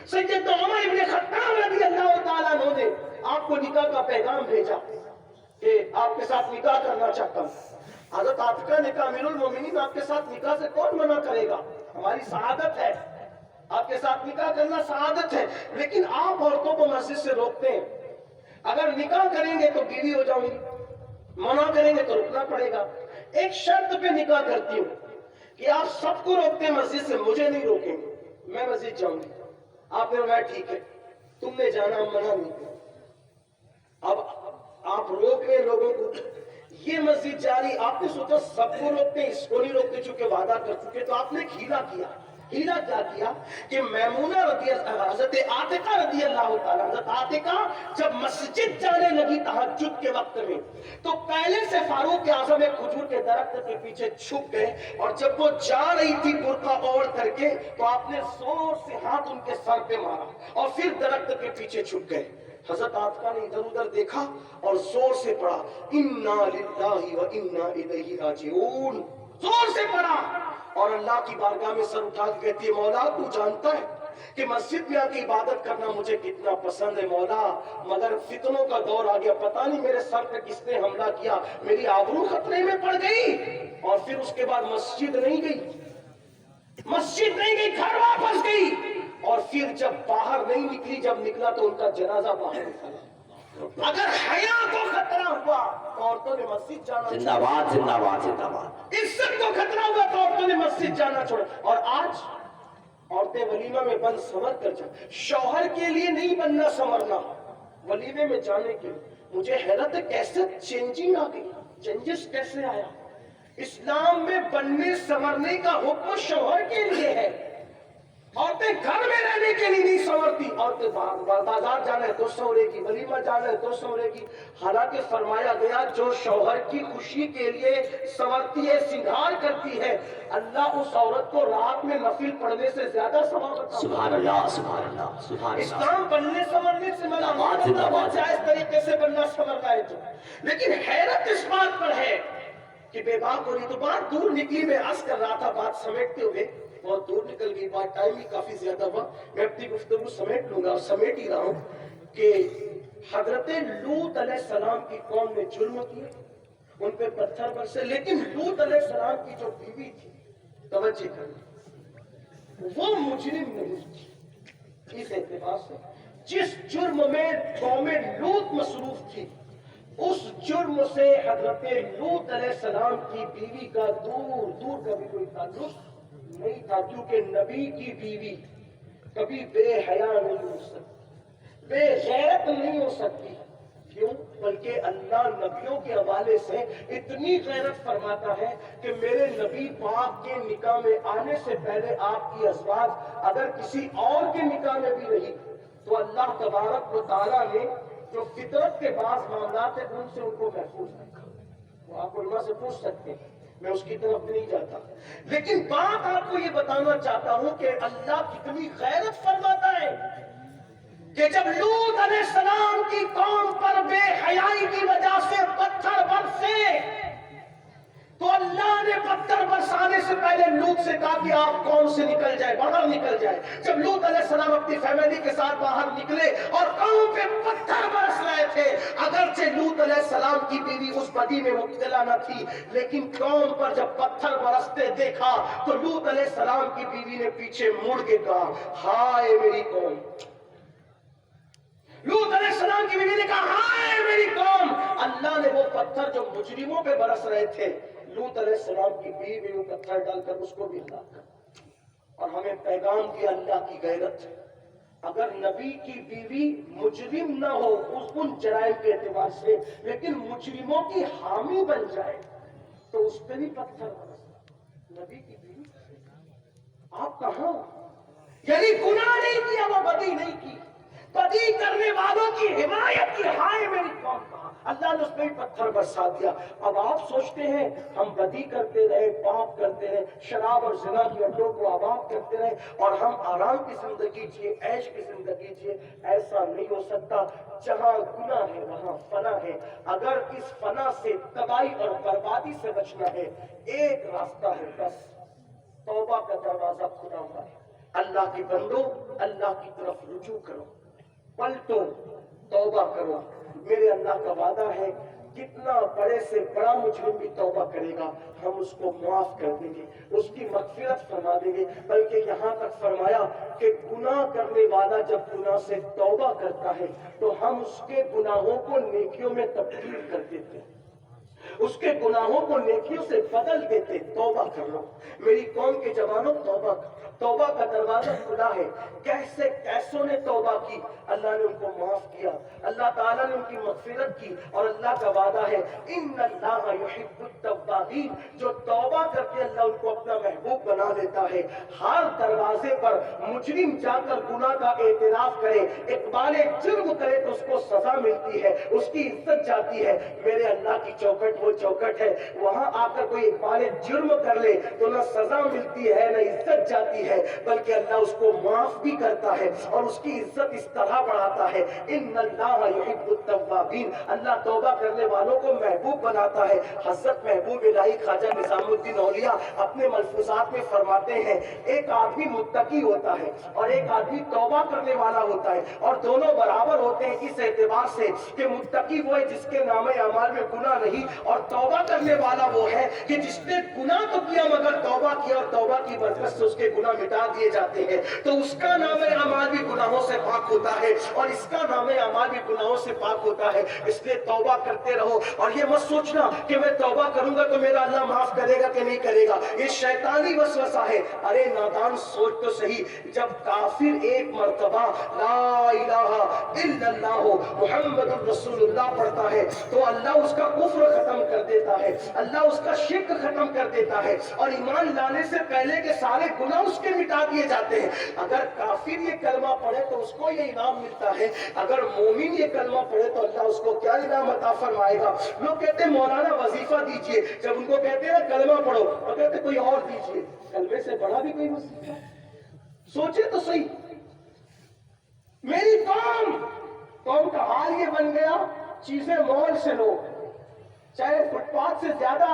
سیدنا عمر ابن خطاب رضی اللہ تعالیٰ عنہ نے آپ کو نکاح کا پیغام بھیجا کہ آپ کے ساتھ نکاح کرنا چاہتا ہوں. حضرت عاتقہ نے کہا امیر المومنین آپ کے ساتھ نکاح سے کون منع کرے گا، ہماری سعادت ہے، آپ کے ساتھ نکاح کرنا سعادت ہے، لیکن آپ عورتوں کو مسجد سے روکتے ہیں. اگر نکاح کریں گے تو بیوی ہو جاؤں گی، منع کریں گے تو رکنا پڑے گا. ایک شرط پہ نکاح کرتی ہوں کہ آپ سب کو روکتے ہیں مسجد سے، مجھے نہیں روکیں گے، میں مسجد جاؤں گی. آپ نے فرمایا ٹھیک ہے، تم نے جانا ہم منع نہیں کریں. اب آپ روک رہے لوگوں کو، یہ مسجد جاری، آپ نے سوچا سب کو روکتے ہیں اس کو نہیں روکتے چونکہ وعدہ کر چکے، تو آپ نے ہیلا کیا. ہیلا کیا کیا کہ میمونہ رضی اللہ، حضرت عاتقہ رضی اللہ تعالیٰ، حضرت عاتقہ جب مسجد جانے لگی تہجد کے وقت میں تو پہلے سے فاروق اعظم ایک کھجور کے درخت کے پیچھے چھپ گئے، اور جب وہ جا رہی تھی برقع اوڑھ کر کے تو آپ نے زور سے ہاتھ ان کے سر پہ مارا اور پھر درخت کے پیچھے چھپ گئے. حضرت عاتقہ نے ادھر ادھر دیکھا اور زور سے پڑھا انا للہ و انا الیہ راجعون، زور سے پڑھا اور اللہ کی بارگاہ میں سر اٹھا کے کہتی ہے مولا تو جانتا ہے کہ مسجد میں آ کے عبادت کرنا مجھے کتنا پسند ہے مولا، مگر فتنوں کا دور آ گیا، پتہ نہیں میرے سر پہ کس نے حملہ کیا، میری آبرو خطرے میں پڑ گئی. اور پھر اس کے بعد مسجد نہیں گئی، گھر واپس گئی، اور پھر جب باہر نہیں نکلی، جب نکلا تو ان کا جنازہ باہر نکلا. اگر حیا کو خطرہ ہوا تو عورتوں نے مسجد جانا چھوڑا. زندہ باد زندہ باد زندہ باد. عزت کو خطرہ ہوا تو عورتوں نے مسجد جانا چھوڑا. اور آج عورتیں ولیمہ میں بن سمر کر جائیں، شوہر کے لیے نہیں بننا سمرنا، ولیمے میں جانے کے لیے. مجھے حیرت ہے کیسے چینجنگ آ گئی، چینجز کیسے آیا. اسلام میں بننے سمرنے کا حکم شوہر کے لیے ہے، عورتیں گھر میں رہنے کے لیے نہیں سنورتی. عورتیں بازار جانا ہے تو سنورے گی، ولیمہ جانا ہے تو سنورے گی. حالانکہ فرمایا گیا جو شوہر کی خوشی کے لیے سنورتی ہے، سنگار کرتی ہے، اللہ اس عورت کو رات میں نفل پڑھنے سے زیادہ ثواب عطا. سبحان اللہ سبحان اللہ سبحان اللہ. اسلام بننے سنورنے سے منع جائز طریقے سے بننا سنورنا ہے تو. لیکن حیرت اس بات پر ہے کہ بے باک ہو رہی. تو بات دور نکلی، میں عرض کر رہا تھا بات سمیٹتے ہوئے بہت دور نکل گئی، بات ٹائم بھی کافی زیادہ ہوا، میں اپنی گفتگو سمیٹ لوں گا اور سمیٹ ہی رہا ہوں کہ حضرت لوط علیہ السلام کی قوم نے جرم کیا، ان پہ پتھر برسے، لیکن لوط علیہ السلام کی جو بیوی تھی، توجہ کرنا، وہ مجرم نہیں تھی. اس اعتبار سے جس جرم میں قوم لوط مصروف تھی اس جرم سے حضرت لوط علیہ السلام کی بیوی کا دور دور کا بھی کوئی تعلق نہیں تھا، کیونکہ نبی کی بیوی کبھی بے حیا نہیں ہو سکتی، بے غیرت نہیں ہو سکتی۔ کیوں؟ بلکہ اللہ نبیوں کے حوالے سے اتنی غیرت فرماتا ہے کہ میرے نبی پاک کے نکاح میں آنے سے پہلے آپ کی ازواج اگر کسی اور کے نکاح میں بھی رہی تو اللہ تبارک و تعالیٰ نے جو فطرت کے بعض معاملات ہیں ان سے ان کو محفوظ رکھا۔ وہ آپ علماء سے پوچھ سکتے ہیں، میں اس کی طرف نہیں جاتا، لیکن بات آپ کو یہ بتانا چاہتا ہوں کہ اللہ کتنی غیرت فرماتا ہے کہ جب لوط علیہ السلام کی قوم پر بے حیائی کی وجہ سے پتھر برسے تو اللہ نے پتھر برسانے سے پہلے لوط سے کہا کہ آپ قوم سے نکل جائے، باہر نکل جائے۔ جب لوط علیہ السلام اپنی فیملی کے ساتھ باہر نکلے اور قوم پہ پتھر برس رہے تھے، اگرچہ لوط علیہ السلام کی بیوی اس بدی میں مبتلا نہ تھی، لیکن قوم پر جب پتھر برستے دیکھا تو لوط علیہ السلام کی بیوی نے پیچھے مڑ کے کہا ہائے میری قوم۔ لوط علیہ السلام کی بیوی نے کہا ہائے میری قوم۔ اللہ نے وہ پتھر جو مجرموں پہ برس رہے تھے، لوط علیہ السلام کی بیوی میں پتھر ڈال کر اس کو بھی ہلاک کر، اور ہمیں پیغام دیا اللہ کی غیرت۔ اگر نبی کی بیوی مجرم نہ ہو ان جرائم کے اعتبار سے، لیکن مجرموں کی حامی بن جائے تو اس پہ بھی پتھر برستا۔ نبی کی بیوی آپ کہاں؟ یعنی گناہ نہیں کیا، وہ بدی نہیں کی، بدی کرنے والوں کی حمایت کی، ہائے میری قوم کہا، اللہ نے اس پہ پتھر برسا دیا۔ اب آپ سوچتے ہیں ہم بدی کرتے رہے، پاپ کرتے رہے، شراب اور زنا کی اڈوں کو آباد کرتے رہے اور ہم آرام کی زندگی جیے، عیش کی زندگی جیے، ایسا نہیں ہو سکتا۔ جہاں گناہ ہے وہاں فنا ہے۔ اگر اس فنا سے تباہی اور بربادی سے بچنا ہے، ایک راستہ ہے، بس توبہ کا دروازہ کھلا ہوا ہے۔ اللہ کے بندو، اللہ کی طرف رجوع کرو، پلٹو، توبہ کرو۔ میرے اللہ کا وعدہ ہے کتنا بڑے سے بڑا مجرم بھی توبہ کرے گا ہم اس کو معاف کر دیں گے، اس کی مغفرت فرما دیں گے۔ بلکہ یہاں تک فرمایا کہ گناہ کرنے والا جب گناہ سے توبہ کرتا ہے تو ہم اس کے گناہوں کو نیکیوں میں تبدیل کر دیتے ہیں، اس کے گناہوں کو نیکیوں سے بدل دیتے۔ توبہ کر لو میری قوم کے جوانوں، توبہ کرو، توبہ کا دروازہ کھلا ہے۔ کیسے کیسوں نے توبہ کی، اللہ نے ان کو معاف کیا، اللہ تعالیٰ نے ان کی مغفرت کی، اور اللہ کا وعدہ ہے ان اللہ یحب التوابین، جو توبہ کر کے اللہ ان کو اپنا محبوب بنا لیتا ہے۔ ہر دروازے پر مجرم جا کر گناہ کا اعتراف کرے، اقبال جرم کرے تو اس کو سزا ملتی ہے، اس کی عزت جاتی ہے۔ میرے اللہ کی چوکھٹ وہ چوکھٹ ہے، وہاں آ کر کوئی اقبال جرم کر لے تو نہ سزا ملتی ہے نہ عزت جاتی ہے، بلکہ اللہ اس کو معاف بھی کرتا ہے اور اس کی عزت اس طرح بڑھاتا ہے۔ ان اللہ یحب التوابین، اللہ توبہ کرنے والوں کو محبوب بناتا ہے۔ حضرت محبوب الہی خواجہ نظام الدین اولیاء اپنے ملفوظات میں فرماتے ہیں ایک آدمی متقی ہوتا ہے اور ایک آدمی توبہ کرنے والا ہوتا ہے، اور دونوں برابر ہوتے ہیں اس اعتبار سے کہ متقی وہ ہے جس کے نام اعمال میں گناہ نہیں، اور توبہ کرنے والا وہ ہے کہ جس نے گناہ تو کیا مگر توبہ کیا اور توبہ کی برکت سے اس کے گناہ مٹا دیے جاتے ہیں، تو اس کا نام اعمال بھی گناہوں سے پاک ہوتا ہے اور اس کا نام اعمال بھی گناہوں سے پاک ہوتا ہے۔ اس لیے توبہ کرتے رہو، اور یہ مت سوچنا کہ میں توبہ کروں گا تو میرا اللہ معاف کرے گا کہ نہیں کرے گا، یہ شیطانی وسوسہ ہے۔ ارے نادان سوچ تو صحیح، جب کافر ایک مرتبہ لا الہ الا اللہ محمد الرسول اللہ پڑھتا ہے تو اللہ اس کا کفر ختم کر دیتا ہے، اللہ اس کا شرک ختم کر دیتا ہے، اور ایمان لانے سے پہلے کے سارے گناہ اس کے مٹا دیے جاتے ہیں۔ اگر کافر یہ کلمہ پڑھے تو اس کو یہ انعام ملتا ہے، اگر مومن یہ کلمہ پڑھے تو اللہ اس کو کیا انعام عطا فرمائے گا۔ لوگ کہتے ہیں مولانا وظیفہ دیجئے، جب ان کو کہتے ہیں کلمہ پڑھو تو کہتے کوئی اور دیجئے، کلمے سے بڑا بھی کوئی وظیفہ؟ سوچے تو صحیح۔ میری قوم کا حال یہ بن گیا چیزیں مول سے لو، چاہے فٹ پاتھ سے زیادہ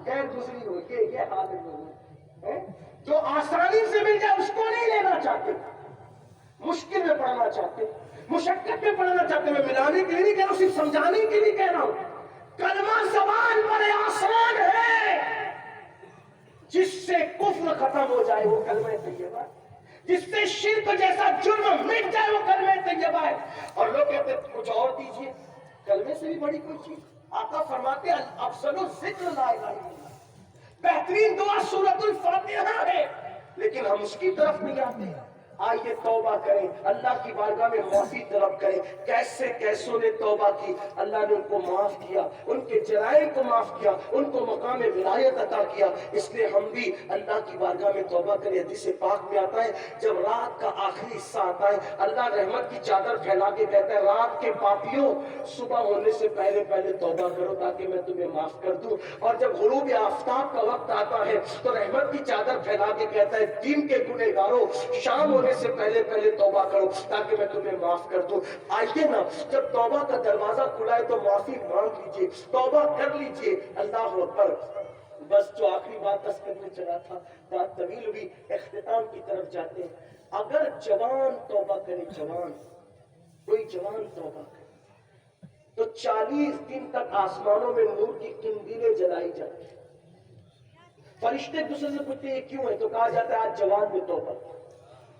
غیر گزری ہو، یہ حال ہے لوگوں، جو آسانی سے مل جائے اس کو نہیں لینا چاہتے، مشکل میں پڑھنا چاہتے، مشقت میں پڑھنا چاہتے۔ میں ملانے کے لیے نہیں کہہ رہا ہوں، صرف سمجھانے کے لیے کہہ رہا ہوں۔ کلمہ زبان پر آسان ہے، جس سے کفر ختم ہو جائے وہ کلمہ طیبہ، جس سے شرک جیسا جرم مٹ جائے وہ کلمہ طیبہ ہے۔ اور لوگ کہتے ہیں کچھ اور دیجئے، کلمے سے بھی بڑی کوئی چیز؟ آقا فرماتے ہیں افضل الذکر لا الہ الا اللہ، بہترین دعا سورۃ الفاتحہ ہے، لیکن ہم اس کی طرف نہیں آتے۔ آئیے توبہ کریں، اللہ کی بارگاہ میں معافی طلب کریں۔ کیسے کیسوں نے توبہ کی، اللہ نے ان کو معاف کیا، ان کے جرائم کو معاف کیا، ان کو مقام ولایت عطا کیا۔ اس لیے ہم بھی اللہ کی بارگاہ میں توبہ کریں۔ حدیث پاک میں آتا ہے جب رات کا آخری حصہ آتا ہے، اللہ رحمت کی چادر پھیلا کے کہتا ہے رات کے پاپیوں صبح ہونے سے پہلے پہلے توبہ کرو تاکہ میں تمہیں معاف کر دوں۔ اور جب غروب آفتاب کا وقت آتا ہے تو رحمت کی چادر پھیلا کے کہتا ہے دین کے گنہگاروں شام ہونے سے پہلے پہلے توبہ کرو تاکہ میں تمہیں معاف کر دوں۔ آئیے نا، جب توبہ کا دروازہ کھلا ہے تو معافی مانگ لیجئے، توبہ کر لیجئے۔ اللہ اکبر۔ بس جو آخری بات عرض کرنے چلا تھا، بات طویل ہوئی، اختتام کی طرف جاتے ہیں۔ اگر جوان توبہ کرے، جوان کوئی جوان توبہ کرے تو 40 دن تک آسمانوں میں نور کی قندیلیں جلائی جاتی ہیں۔ فرشتے دوسرے سے پوچھتے ہیں یہ کیوں ہے، تو کہا جاتا ہے آج جوان نے توبہ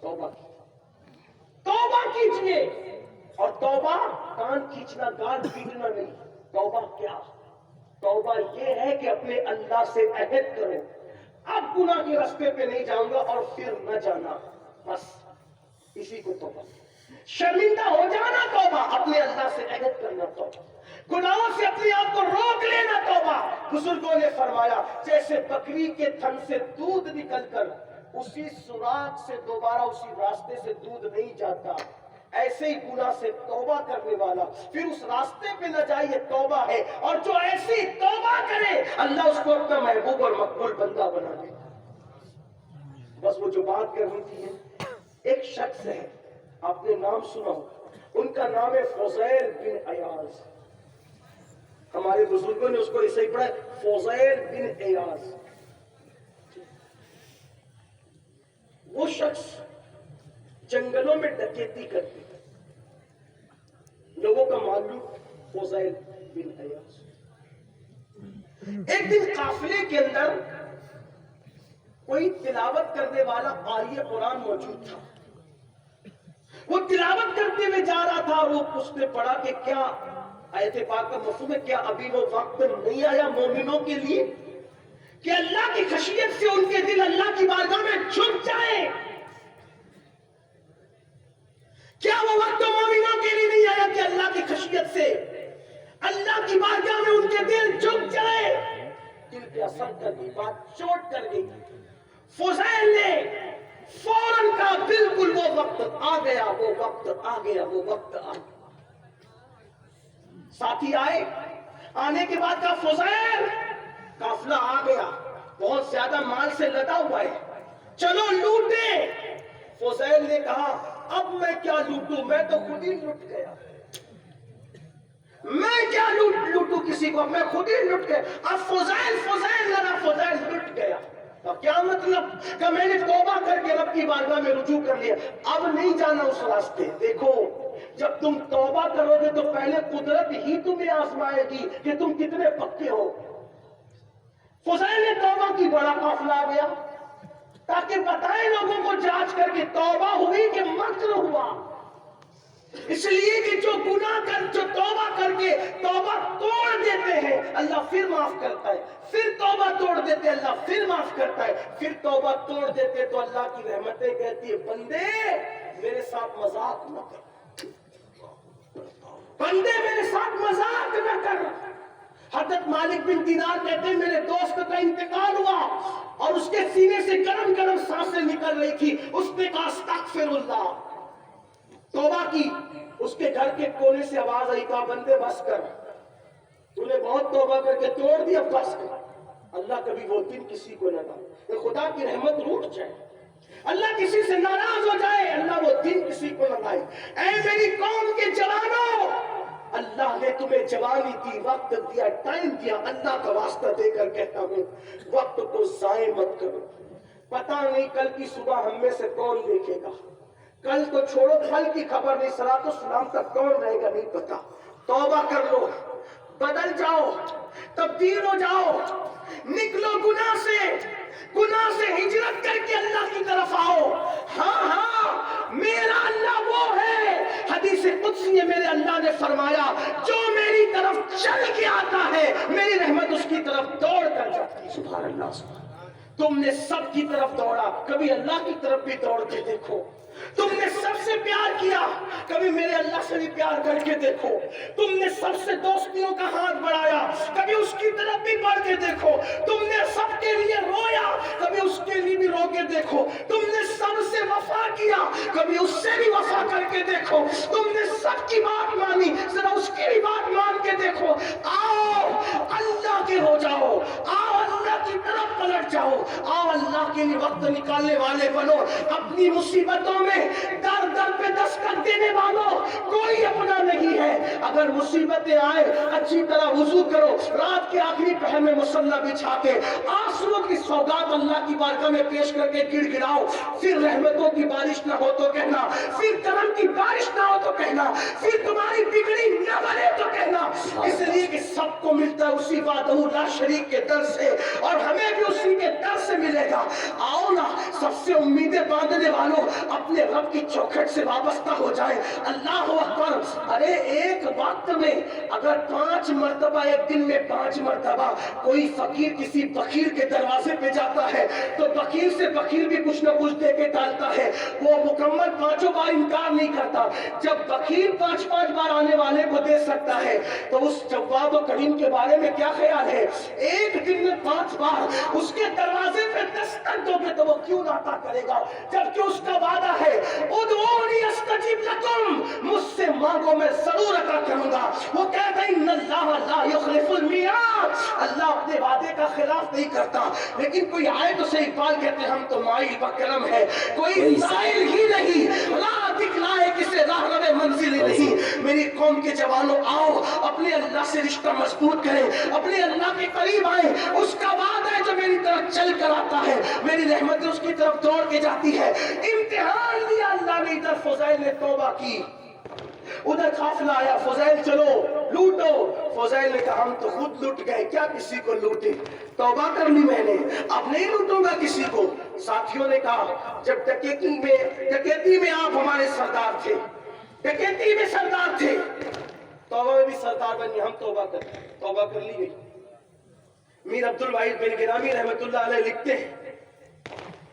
توبہ کیجئے۔ اور توبہ کان کھینچنا، گال پیٹنا نہیں۔ توبہ کیا؟ توبہ یہ ہے کہ اپنے اللہ سے عہد کرو اب گناہ کے راستے پہ نہیں جاؤں گا اور پھر نہ جانا، بس اسی کو توبہ۔ شرمندہ ہو جانا توبہ، اپنے اللہ سے عہد کرنا توبہ، گناہوں سے اپنے آپ کو روک لینا توبہ۔ بزرگوں نے فرمایا جیسے بکری کے تھن سے دودھ نکل کر اسی سوراخ سے دوبارہ اسی راستے سے دودھ نہیں جاتا، ایسے ہی گناہ سے توبہ کرنے والا پھر اس راستے پہ نہ جائے، یہ توبہ ہے۔ اور جو ایسی توبہ کرے اللہ اس کو اپنا محبوب اور مقبول بندہ بنا دے۔ بس وہ جو بات کرنی تھی، ایک شخص ہے، آپ نے نام سنا ہوگا، ان کا نام ہے فضیل بن ایاز۔ ہمارے بزرگوں نے اس کو ایسے ہی پڑھا فضیل بن ایاز۔ وہ شخص جنگلوں میں ڈکیتی کرتے تھے، لوگوں کا معلوم فضیل بن ایاز۔ ایک دن قافلے کے اندر کوئی تلاوت کرنے والا قاری قرآن موجود تھا، وہ تلاوت کرتے ہوئے جا رہا تھا اور وہ اس نے پڑھا کہ کیا آیت پاک کا مفہوم ہے، کیا ابھی وہ وقت نہیں آیا مومنوں کے لیے کہ اللہ کی خشیت سے ان کے دل اللہ کی بارگاہ میں جھک جائے؟ کیا وہ وقت مومنوں کے لیے نہیں آیا کہ اللہ کی خشیت سے اللہ کی بارگاہ میں ان کے دل جھک جائے؟ دل پہ اثر کر گئی، بات چوٹ کر گئی۔ فضیل نے فوراً کہا بالکل وہ وقت آ گیا، وہ وقت آ گیا، وہ وقت آ گیا۔ ساتھی آئے، آنے کے بعد کہا فضیل قافلہ آ گیا، بہت زیادہ مال سے لدا ہوا ہے، چلو لوٹے۔ فضیل نے کہا اب میں کیا لوٹوں، میں تو خود ہی لٹ گیا، میں کیا لوٹوں کسی کو، میں خود ہی لٹ گیا۔ اب فضیل لگا، فضیل لٹ گیا۔ کیا مطلب کہ میں نے توبہ کر کے رب کی بارگاہ میں رجوع کر لیا، اب نہیں جانا اس راستے۔ دیکھو جب تم توبہ کرو گے تو پہلے قدرت ہی تمہیں آزمائے گی کہ تم کتنے پکے ہو۔ فضیل نے توبہ کی، بڑا قافلہ آ گیا تاکہ بتائیں لوگوں کو جانچ کر کے توبہ ہوئی کہ مکر ہوا۔ اس لیے کہ جو گناہ کر، جو توبہ کر کے توبہ توڑ دیتے ہیں اللہ پھر معاف کرتا ہے، پھر توبہ توڑ دیتے اللہ پھر معاف کرتا ہے، پھر توبہ توڑ دیتے تو اللہ کی رحمتیں کہتی ہے بندے میرے ساتھ مذاق نہ کر، بندے میرے ساتھ مذاق نہ کر۔ حضرت مالک بن دینار کہتے ہیں میرے دوست کا انتقال ہوا اور اس کے سینے سے گرم گرم سانسیں نکل رہی تھی، اس نے کہا استغفر اللہ، توبہ کی۔ اس کے گھر کے کونے سے آواز آئی، کہا بندے بس کر، تو نے بہت توبہ کر کے توڑ دیا، بس کر۔ اللہ کبھی وہ دن کسی کو نہ دے کہ خدا کی رحمت روٹ جائے، اللہ کسی سے ناراض ہو جائے، اللہ وہ دن کسی کو نہ دے۔ اے میری قوم کے جوانوں، اللہ نے تمہیں جوانی دی، وقت دیا، ٹائم دیا، اللہ کا واسطہ دے کر کہتا ہوں وقت کو ضائع مت کرو۔ پتہ نہیں کل کی صبح ہم میں سے کون دیکھے گا، کل کو چھوڑو کل کی خبر نہیں، صلاۃ السلام تک کون رہے گا نہیں پتا۔ توبہ کر لو، بدل جاؤ، تبدیل ہو جاؤ، نکلو گناہ سے ہجرت کر کے اللہ کی طرف آؤ۔ ہاں میرا اللہ وہ ہے، حدیث قدسی میں میرے اللہ نے فرمایا جو میری کی رحمت اس کی طرف دوڑ کر جاتی ہے۔ سبحان اللہ سبحان تم نے سب کی طرف دوڑا، کبھی اللہ کی طرف بھی دوڑ کے دیکھو۔ تم نے سب سے پیار کیا، کبھی میرے اللہ سے بھی پیار کر کے دیکھو۔ تم نے سب سے دوستیوں کا ہاتھ بڑھایا، کبھی اس کی طرف بھی بڑھ کے دیکھو۔ تم نے سب کے لیے رویا، کبھی اس کے لیے بھی رو کے دیکھو۔ تم نے سب سے وفا کیا، کبھی اس سے بھی وفا کر کے دیکھو۔ تم نے سب کی بات مانی، ذرا اس کی بھی بات مان کے دیکھو۔ آؤ اللہ کے ہو جاؤ، آؤ اللہ کی طرف پلٹ جاؤ، آؤ اللہ کے لیے وقت نکالنے والے بنو۔ اپنی مصیبتوں میں در در پہ دستک دینے والوں کوئی اپنا نہیں ہے۔ اگر مصیبتیں آئے اچھی طرح وضو کرو، رات کے آخری پہر میں مصلی بچھا کے آنسوؤں کی سوگات اللہ کی بارگاہ میں پیش کر کے گڑ گڑاؤ۔ پھر رحمتوں کی بارش نہ ہو تو کہنا، پھر کرم کی بارش نہ ہو تو کہنا، پھر تمہاری بگڑی نہ بنے تو کہنا، اس لیے کہ سب کو ملتا ہے اسی وحدہ لا شریک کے در سے، اور ہمیں بھی اسی کے در سے ملے گا۔ آؤ نا سب سے امیدیں باندھنے والوں اپنے رب کی چوکھٹ سے وابستہ ہو جائے۔ اللہ اکبر۔ ارے ایک وقت میں اگر 5 مرتبہ ایک دن میں 5 مرتبہ کوئی فقیر کسی بخیل کے دروازے پہ جاتا ہے تو بخیل سے بخیل بھی کچھ نہ کچھ دے کے ٹالتا ہے، وہ مکمل 5 بار انکار نہیں کرتا۔ جب بخیل 5 بار آنے والے کو دے سکتا ہے تو اس جواد و کریم کے بارے میں کیا خیال ہے؟ ایک دن میں 5 بار اس کے دروازے پہ دستک دو گے تو وہ کیوں نہ عطا کرے گا، جبکہ اس کا وعدہ ہے ادعونی استجب لکم، مجھ سے مانگو میں ضرور عطا کروں گا۔ وہ کہتا ہے ان اللہ لا یخلف المیعاد، اللہ اپنے وعدے کا خلاف نہیں کرتا۔ لیکن کوئی آئے تو صحیح، اقبال کہتے ہیں ہم تو مائل بکرم ہے، کوئی سائل ہی نہیں، راہ دکھلائے کسے راہ رو منزل ہی نہیں۔ میری قوم کے جوانوں آؤ اپنے اللہ سے رشتہ مضبوط کریں، اپنے اللہ کے قریب آئیں۔ اس کا وعدہ ہے جو میری طرف چل کر آتا ہے، میری رحمت اس کی طرف دوڑ کے جاتی ہے۔ امتحان لیا اللہ نے، ادھر فضیل نے توبہ کی، ادھر قافلہ آیا، فضیل چلو لوٹو۔ فضیل نے کہا ہم تو خود لوٹ گئے، کیا کسی کو لوٹے، توبہ کر لی میں نے، اب نہیں لوٹوں گا کسی کو۔ ساتھیوں نے کہا جب ڈکیتی میں آپ ہمارے سردار تھے، ڈکیتی میں سردار تھے، توبہ میں بھی سردار بنی، ہم توبہ کر لی گئی۔ میر عبد الواحد بن گرامی رحمت اللہ علیہ لکھتے ہیں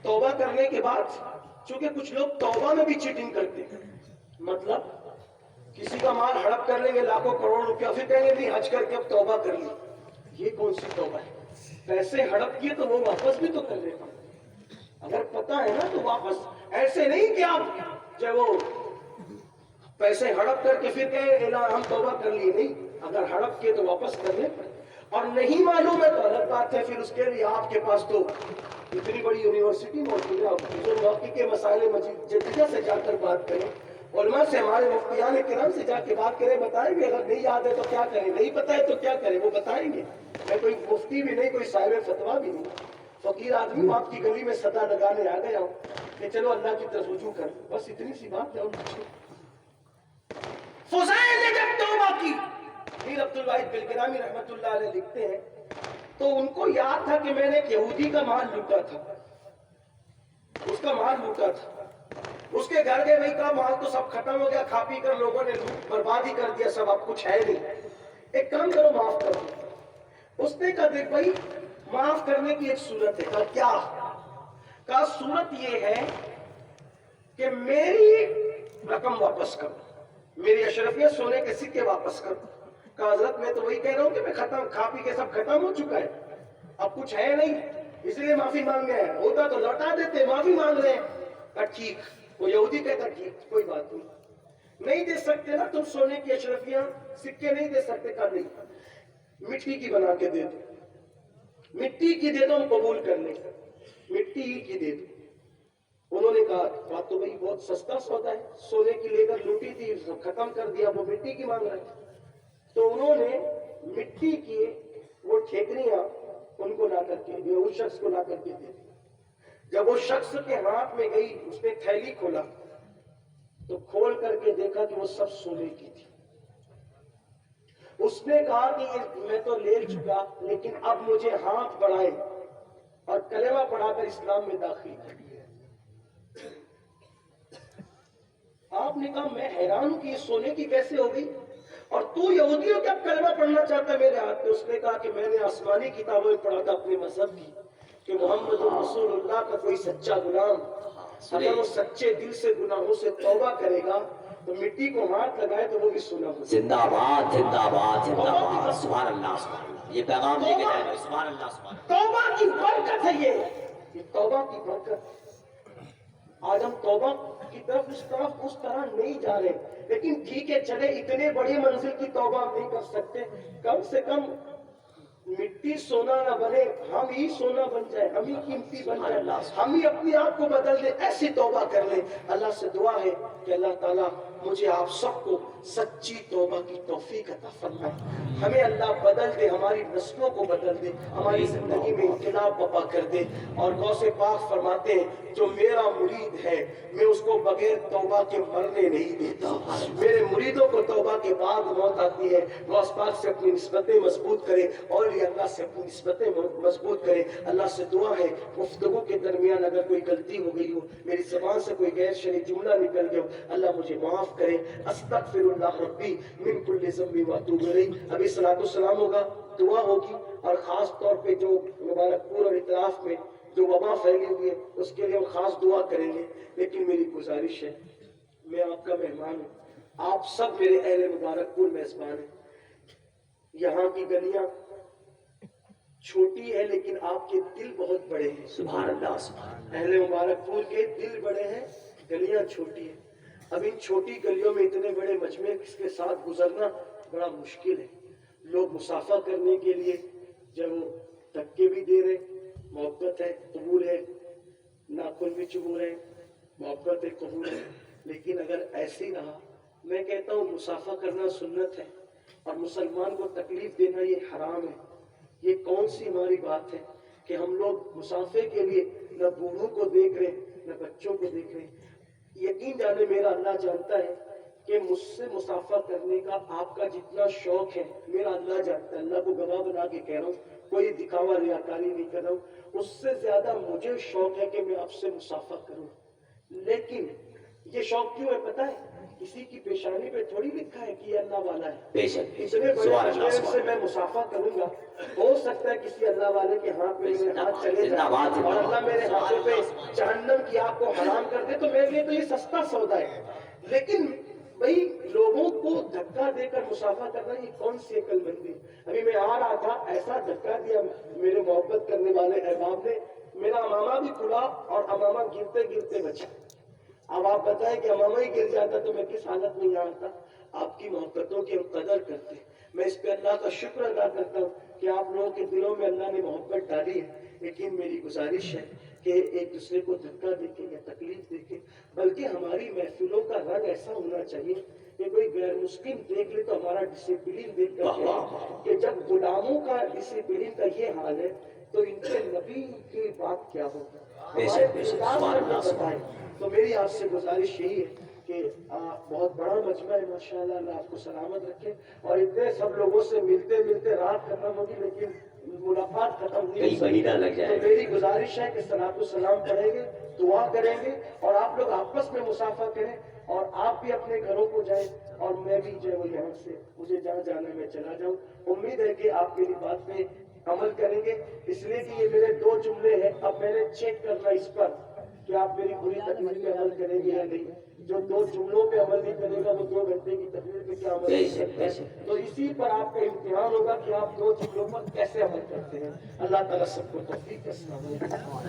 توبہ کرنے کے بعد، چونکہ کچھ لوگ توبہ میں بھی چیٹنگ کرتے ہیں، مطلب کسی کا مال ہڑپ کر لیں گے لاکھوں کروڑ روپیہ، پھر کہیں گے نہیں حج کر کے اب توبہ کر لی۔ یہ کون سی توبہ ہے؟ پیسے ہڑپ کیے تو وہ واپس بھی تو کر لیتا، اگر پتہ ہے نا تو واپس، ایسے نہیں کہ آپ جب وہ پیسے ہڑپ کر کے پھر کہیں ہم توبہ کر لیے، نہیں، اگر ہڑپ کیے تو واپس کرنے پڑے، اور نہیں معلوم ہے تو الگ بات ہے، پھر اس کے لیے آپ کے پاس تو اتنی بڑی یونیورسٹی موجود ہے، جو موقع کے مسائل جدیدہ سے جا کر بات کریں، علماء سے، ہمارے مفتیان کرام سے جا کے بات کریں، بتائیں گے، اگر نہیں یاد ہے تو کیا کریں، نہیں پتہ ہے تو کیا کریں، وہ بتائیں گے۔ میں کوئی مفتی بھی نہیں، کوئی صاحب فتویٰ بھی نہیں، فقیر آدمی ہوں، آپ کی گلی میں صدا لگانے آ گیا ہوں کہ چلو اللہ کی طرف رجوع کر، بس اتنی سی بات ہے۔ فضیل نے جب توبہ کی، میر عبد الواحد بن گرامی رحمت اللہ علیہ لکھتے ہیں تو ان کو یاد تھا کہ میں نے ایک یہودی کا مال لوٹا تھا، اس کا مال لوٹا تھا، اس کے گھر گئے، نہیں کہا مال تو سب ختم ہو گیا، کھا پی کر لوگوں نے لوٹ برباد ہی کر دیا، سب اب کچھ ہے نہیں، ایک کام کرو معاف کر دو۔ اس نے کہا دیکھ بھائی معاف کرنے کی ایک صورت ہے۔ کہا کیا؟ کہا صورت یہ ہے کہ میری رقم واپس کرو، میری اشرفیہ سونے کے سکے واپس کرو۔ کہا حضرت میں تو وہی کہہ رہا ہوں کہ میں کھا پی کے سب ختم ہو چکا ہے، اب کچھ ہے نہیں، اس لیے معافی مانگ رہے ہیں، ہوتا تو لوٹا دیتے، معافی مانگ رہے ہیں۔ کہا ٹھیک، وہ یہودی کہتا ٹھیک، کوئی بات نہیں دے سکتے نا تم سونے کی اشرفیاں، سکے نہیں دے سکتے؟ کہا نہیں، مٹی کی بنا کے دے دو، مٹی کی دے دو، ہم قبول کر لیں، مٹی ہی کی دے دو۔ انہوں نے کہا بات تو بھائی بہت سستا سودا ہے، سونے کی لے کر لوٹی تھی، ختم کر دیا، وہ مٹی کی مانگ رہے ہیں۔ تو انہوں نے مٹی کی وہ ٹھیکریاں ان کو لا کر کے دیا، اس شخص کو لا کر کے دیا۔ جب وہ شخص کے ہاتھ میں گئی، اس نے تھیلی کھولا تو کھول کر کے دیکھا کہ وہ سب سونے کی تھی۔ اس نے کہا کہ میں تو لے چکا، لیکن اب مجھے ہاتھ بڑھائے اور کلمہ پڑھا کر اسلام میں داخل کر دیا۔ آپ نے کہا میں حیران ہوں کہ یہ سونے کی کیسے ہو گئی، اور تو یہودیوں کے اب کلمہ پڑھنا چاہتا ہے میرے ہاتھ میں. اس نے کہا کہ میں نے آسمانی کتابوں میں پڑھا تھا اپنے مذہب کی کہ محمد رسول اللہ کا کوئی سچا غلام اگر وہ سچے دل سے گناہوں سے توبہ کرے گا تو مٹی کو ہاتھ لگائے تو وہ بھی سنا ہو. زندہ باد زندہ باد زندہ باد سبحان اللہ سبحان اللہ. یہ پیغام لے کے جائیں سبحان اللہ سبحان اللہ. توبہ کی برکت ہے یہ توبہ کی برکت. آج ہم توبہ کی طرف اس طرح نہیں جا رہے لیکن ٹھیک ہے چلے اتنے بڑی منزل کی توبہ ہم نہیں کر سکتے. کم سے کم مٹی سونا نہ بنے ہم ہی سونا بن جائے ہم ہی قیمتی بن جائے ہم ہی اپنی آپ کو بدل دیں. ایسی توبہ کر لیں. اللہ سے دعا ہے کہ اللہ تعالیٰ مجھے آپ سب کو سچی توبہ کی توفیق عطا فرمائے. ہمیں اللہ بدل دے ہماری نسلوں کو بدل دے ہماری زندگی میں انقلاب برپا کر دے. اور غوث پاک فرماتے ہیں جو میرا مرید ہے میں اس کو بغیر توبہ کے مرنے نہیں دیتا. میرے مریدوں کو توبہ کے بعد موت آتی ہے. غوث پاک سے اپنی نسبتیں مضبوط کرے اور یہ اللہ سے اپنی نسبتیں مضبوط کرے. اللہ سے دعا ہے گفتگو کے درمیان اگر کوئی غلطی ہو گئی ہو میری زبان سے کوئی غیر شرعی جملہ نکل گیا ہو اللہ مجھے معاف کرے. استغفر اللہ ربی من کل ذنب واتوب الیہ. ابھی صلاۃ السلام ہوگا دعا ہوگی اور خاص طور پہ جو مبارک پور اور اطراف میں جو وبا پھیلی ہوئی ہے اس کے لیے ہم خاص دعا کریں گے. لیکن میری گزارش ہے میں آپ کا مہمان ہوں آپ سب میرے اہل مبارک پور میزبان ہیں. یہاں کی گلیاں چھوٹی ہے لیکن آپ کے دل بہت بڑے ہیں. سبحان اللہ سبحان اللہ. اہل مبارک پور کے دل بڑے ہیں گلیاں چھوٹی ہیں. اب ان چھوٹی گلیوں میں اتنے بڑے مجمع کے ساتھ گزرنا بڑا مشکل ہے. لوگ مسافہ کرنے کے لیے جب وہ دھکے بھی دے رہے محبت ہے قبول ہے ناخن بھی چبو رہے محبت ہے قبول ہے. لیکن اگر ایسے ہی رہا میں کہتا ہوں مسافہ کرنا سنت ہے اور مسلمان کو تکلیف دینا یہ حرام ہے. یہ کون سی ہماری بات ہے کہ ہم لوگ مسافے کے لیے نہ بوڑھوں کو دیکھ رہے نہ بچوں کو دیکھ رہے. یقین جانے میرا اللہ جانتا ہے کہ مجھ سے مسافہ کرنے کا آپ کا جتنا شوق ہے میرا اللہ جانتا ہے. اللہ کو گواہ بنا کے کہہ رہا ہوں کوئی دکھاوا ریاکاری نہیں کر رہا ہوں. اس سے زیادہ مجھے شوق ہے کہ میں آپ سے مسافہ کروں. لیکن یہ شوق کیوں ہے پتہ ہے کسی کی پیشانی پہ تھوڑی لکھا ہے کہ یہ اللہ والا ہے. بے شک بے اتنے شک بڑے سبحان اللہ مجمع سے سبحان میں مسافہ کروں گا ہو سکتا ہے کسی اللہ والے کے ہاتھ میں میرے ہاتھ چلے جائے اور اللہ میرے ہاتھوں پہ جہنم کی آگ کو حرام کر دے تو میرے لیے تو یہ سستا سودا ہے. لیکن بھائی لوگوں کو دھکا دے کر مسافہ کرنا یہ کون سی عقل مندی. ابھی میں آ رہا تھا ایسا دھکا دیا میرے محبت کرنے والے احباب نے میرا امامہ بھی کھلا اور امامہ گرتے گرتے بچا. اب آپ بتائیں کہ امامہ ہی گر جاتا تو میں کس حالت میں یہاں آتا. آپ کی محبتوں کی ہم قدر کرتے ہیں. میں اس پہ اللہ کا شکر ادا کرتا ہوں کہ آپ لوگوں کے دلوں میں اللہ نے محبت ڈالی ہے. لیکن میری گزارش ہے کہ ایک دوسرے کو دھکا دے کے یا تکلیف دے کے بلکہ ہماری محفلوں کا رنگ ایسا ہونا چاہیے کہ کوئی غیر مسلم دیکھ لے تو ہمارا ڈسپلن دیکھ کر کہے کہ جب غلاموں کا ڈسپلن کا یہ حال ہے تو ان کے نبی کی بات کیا ہوگا. تو میری آپ سے گزارش یہی ہے کہ بہت بڑا مجمع ہے ماشاءاللہ اللہ آپ کو سلامت رکھے اور اتنے سب لوگوں سے ملتے ملتے رات ختم ہوگی لیکن ملاقات ختم نہیں ہوگی. تو میری گزارش ہے کہ صلاۃ السلام پڑھیں گے دعا کریں گے اور آپ لوگ آپس میں مسافہ کریں اور آپ بھی اپنے گھروں کو جائیں اور میں بھی جو ہے وہ یہاں سے مجھے جہاں جانا ہے میں چلا جاؤں. امید ہے کہ آپ میری بات پہ عمل کریں گے اس لیے کہ یہ میرے 2 جملے ہیں. اب میں نے چیک کرنا اس پر کہ آپ میری پوری تقریر پہ عمل کریں گے یا نہیں. جو 2 جملوں پہ عمل نہیں کرے گا وہ 2 گھنٹے کی تقریر پہ کیا عمل نہیں کرتا ہے. تو اسی پر آپ کا امتحان ہوگا کہ آپ 2 جملوں پر کیسے عمل کرتے ہیں. اللہ تعالیٰ سب کو توفیق عطا فرمائے.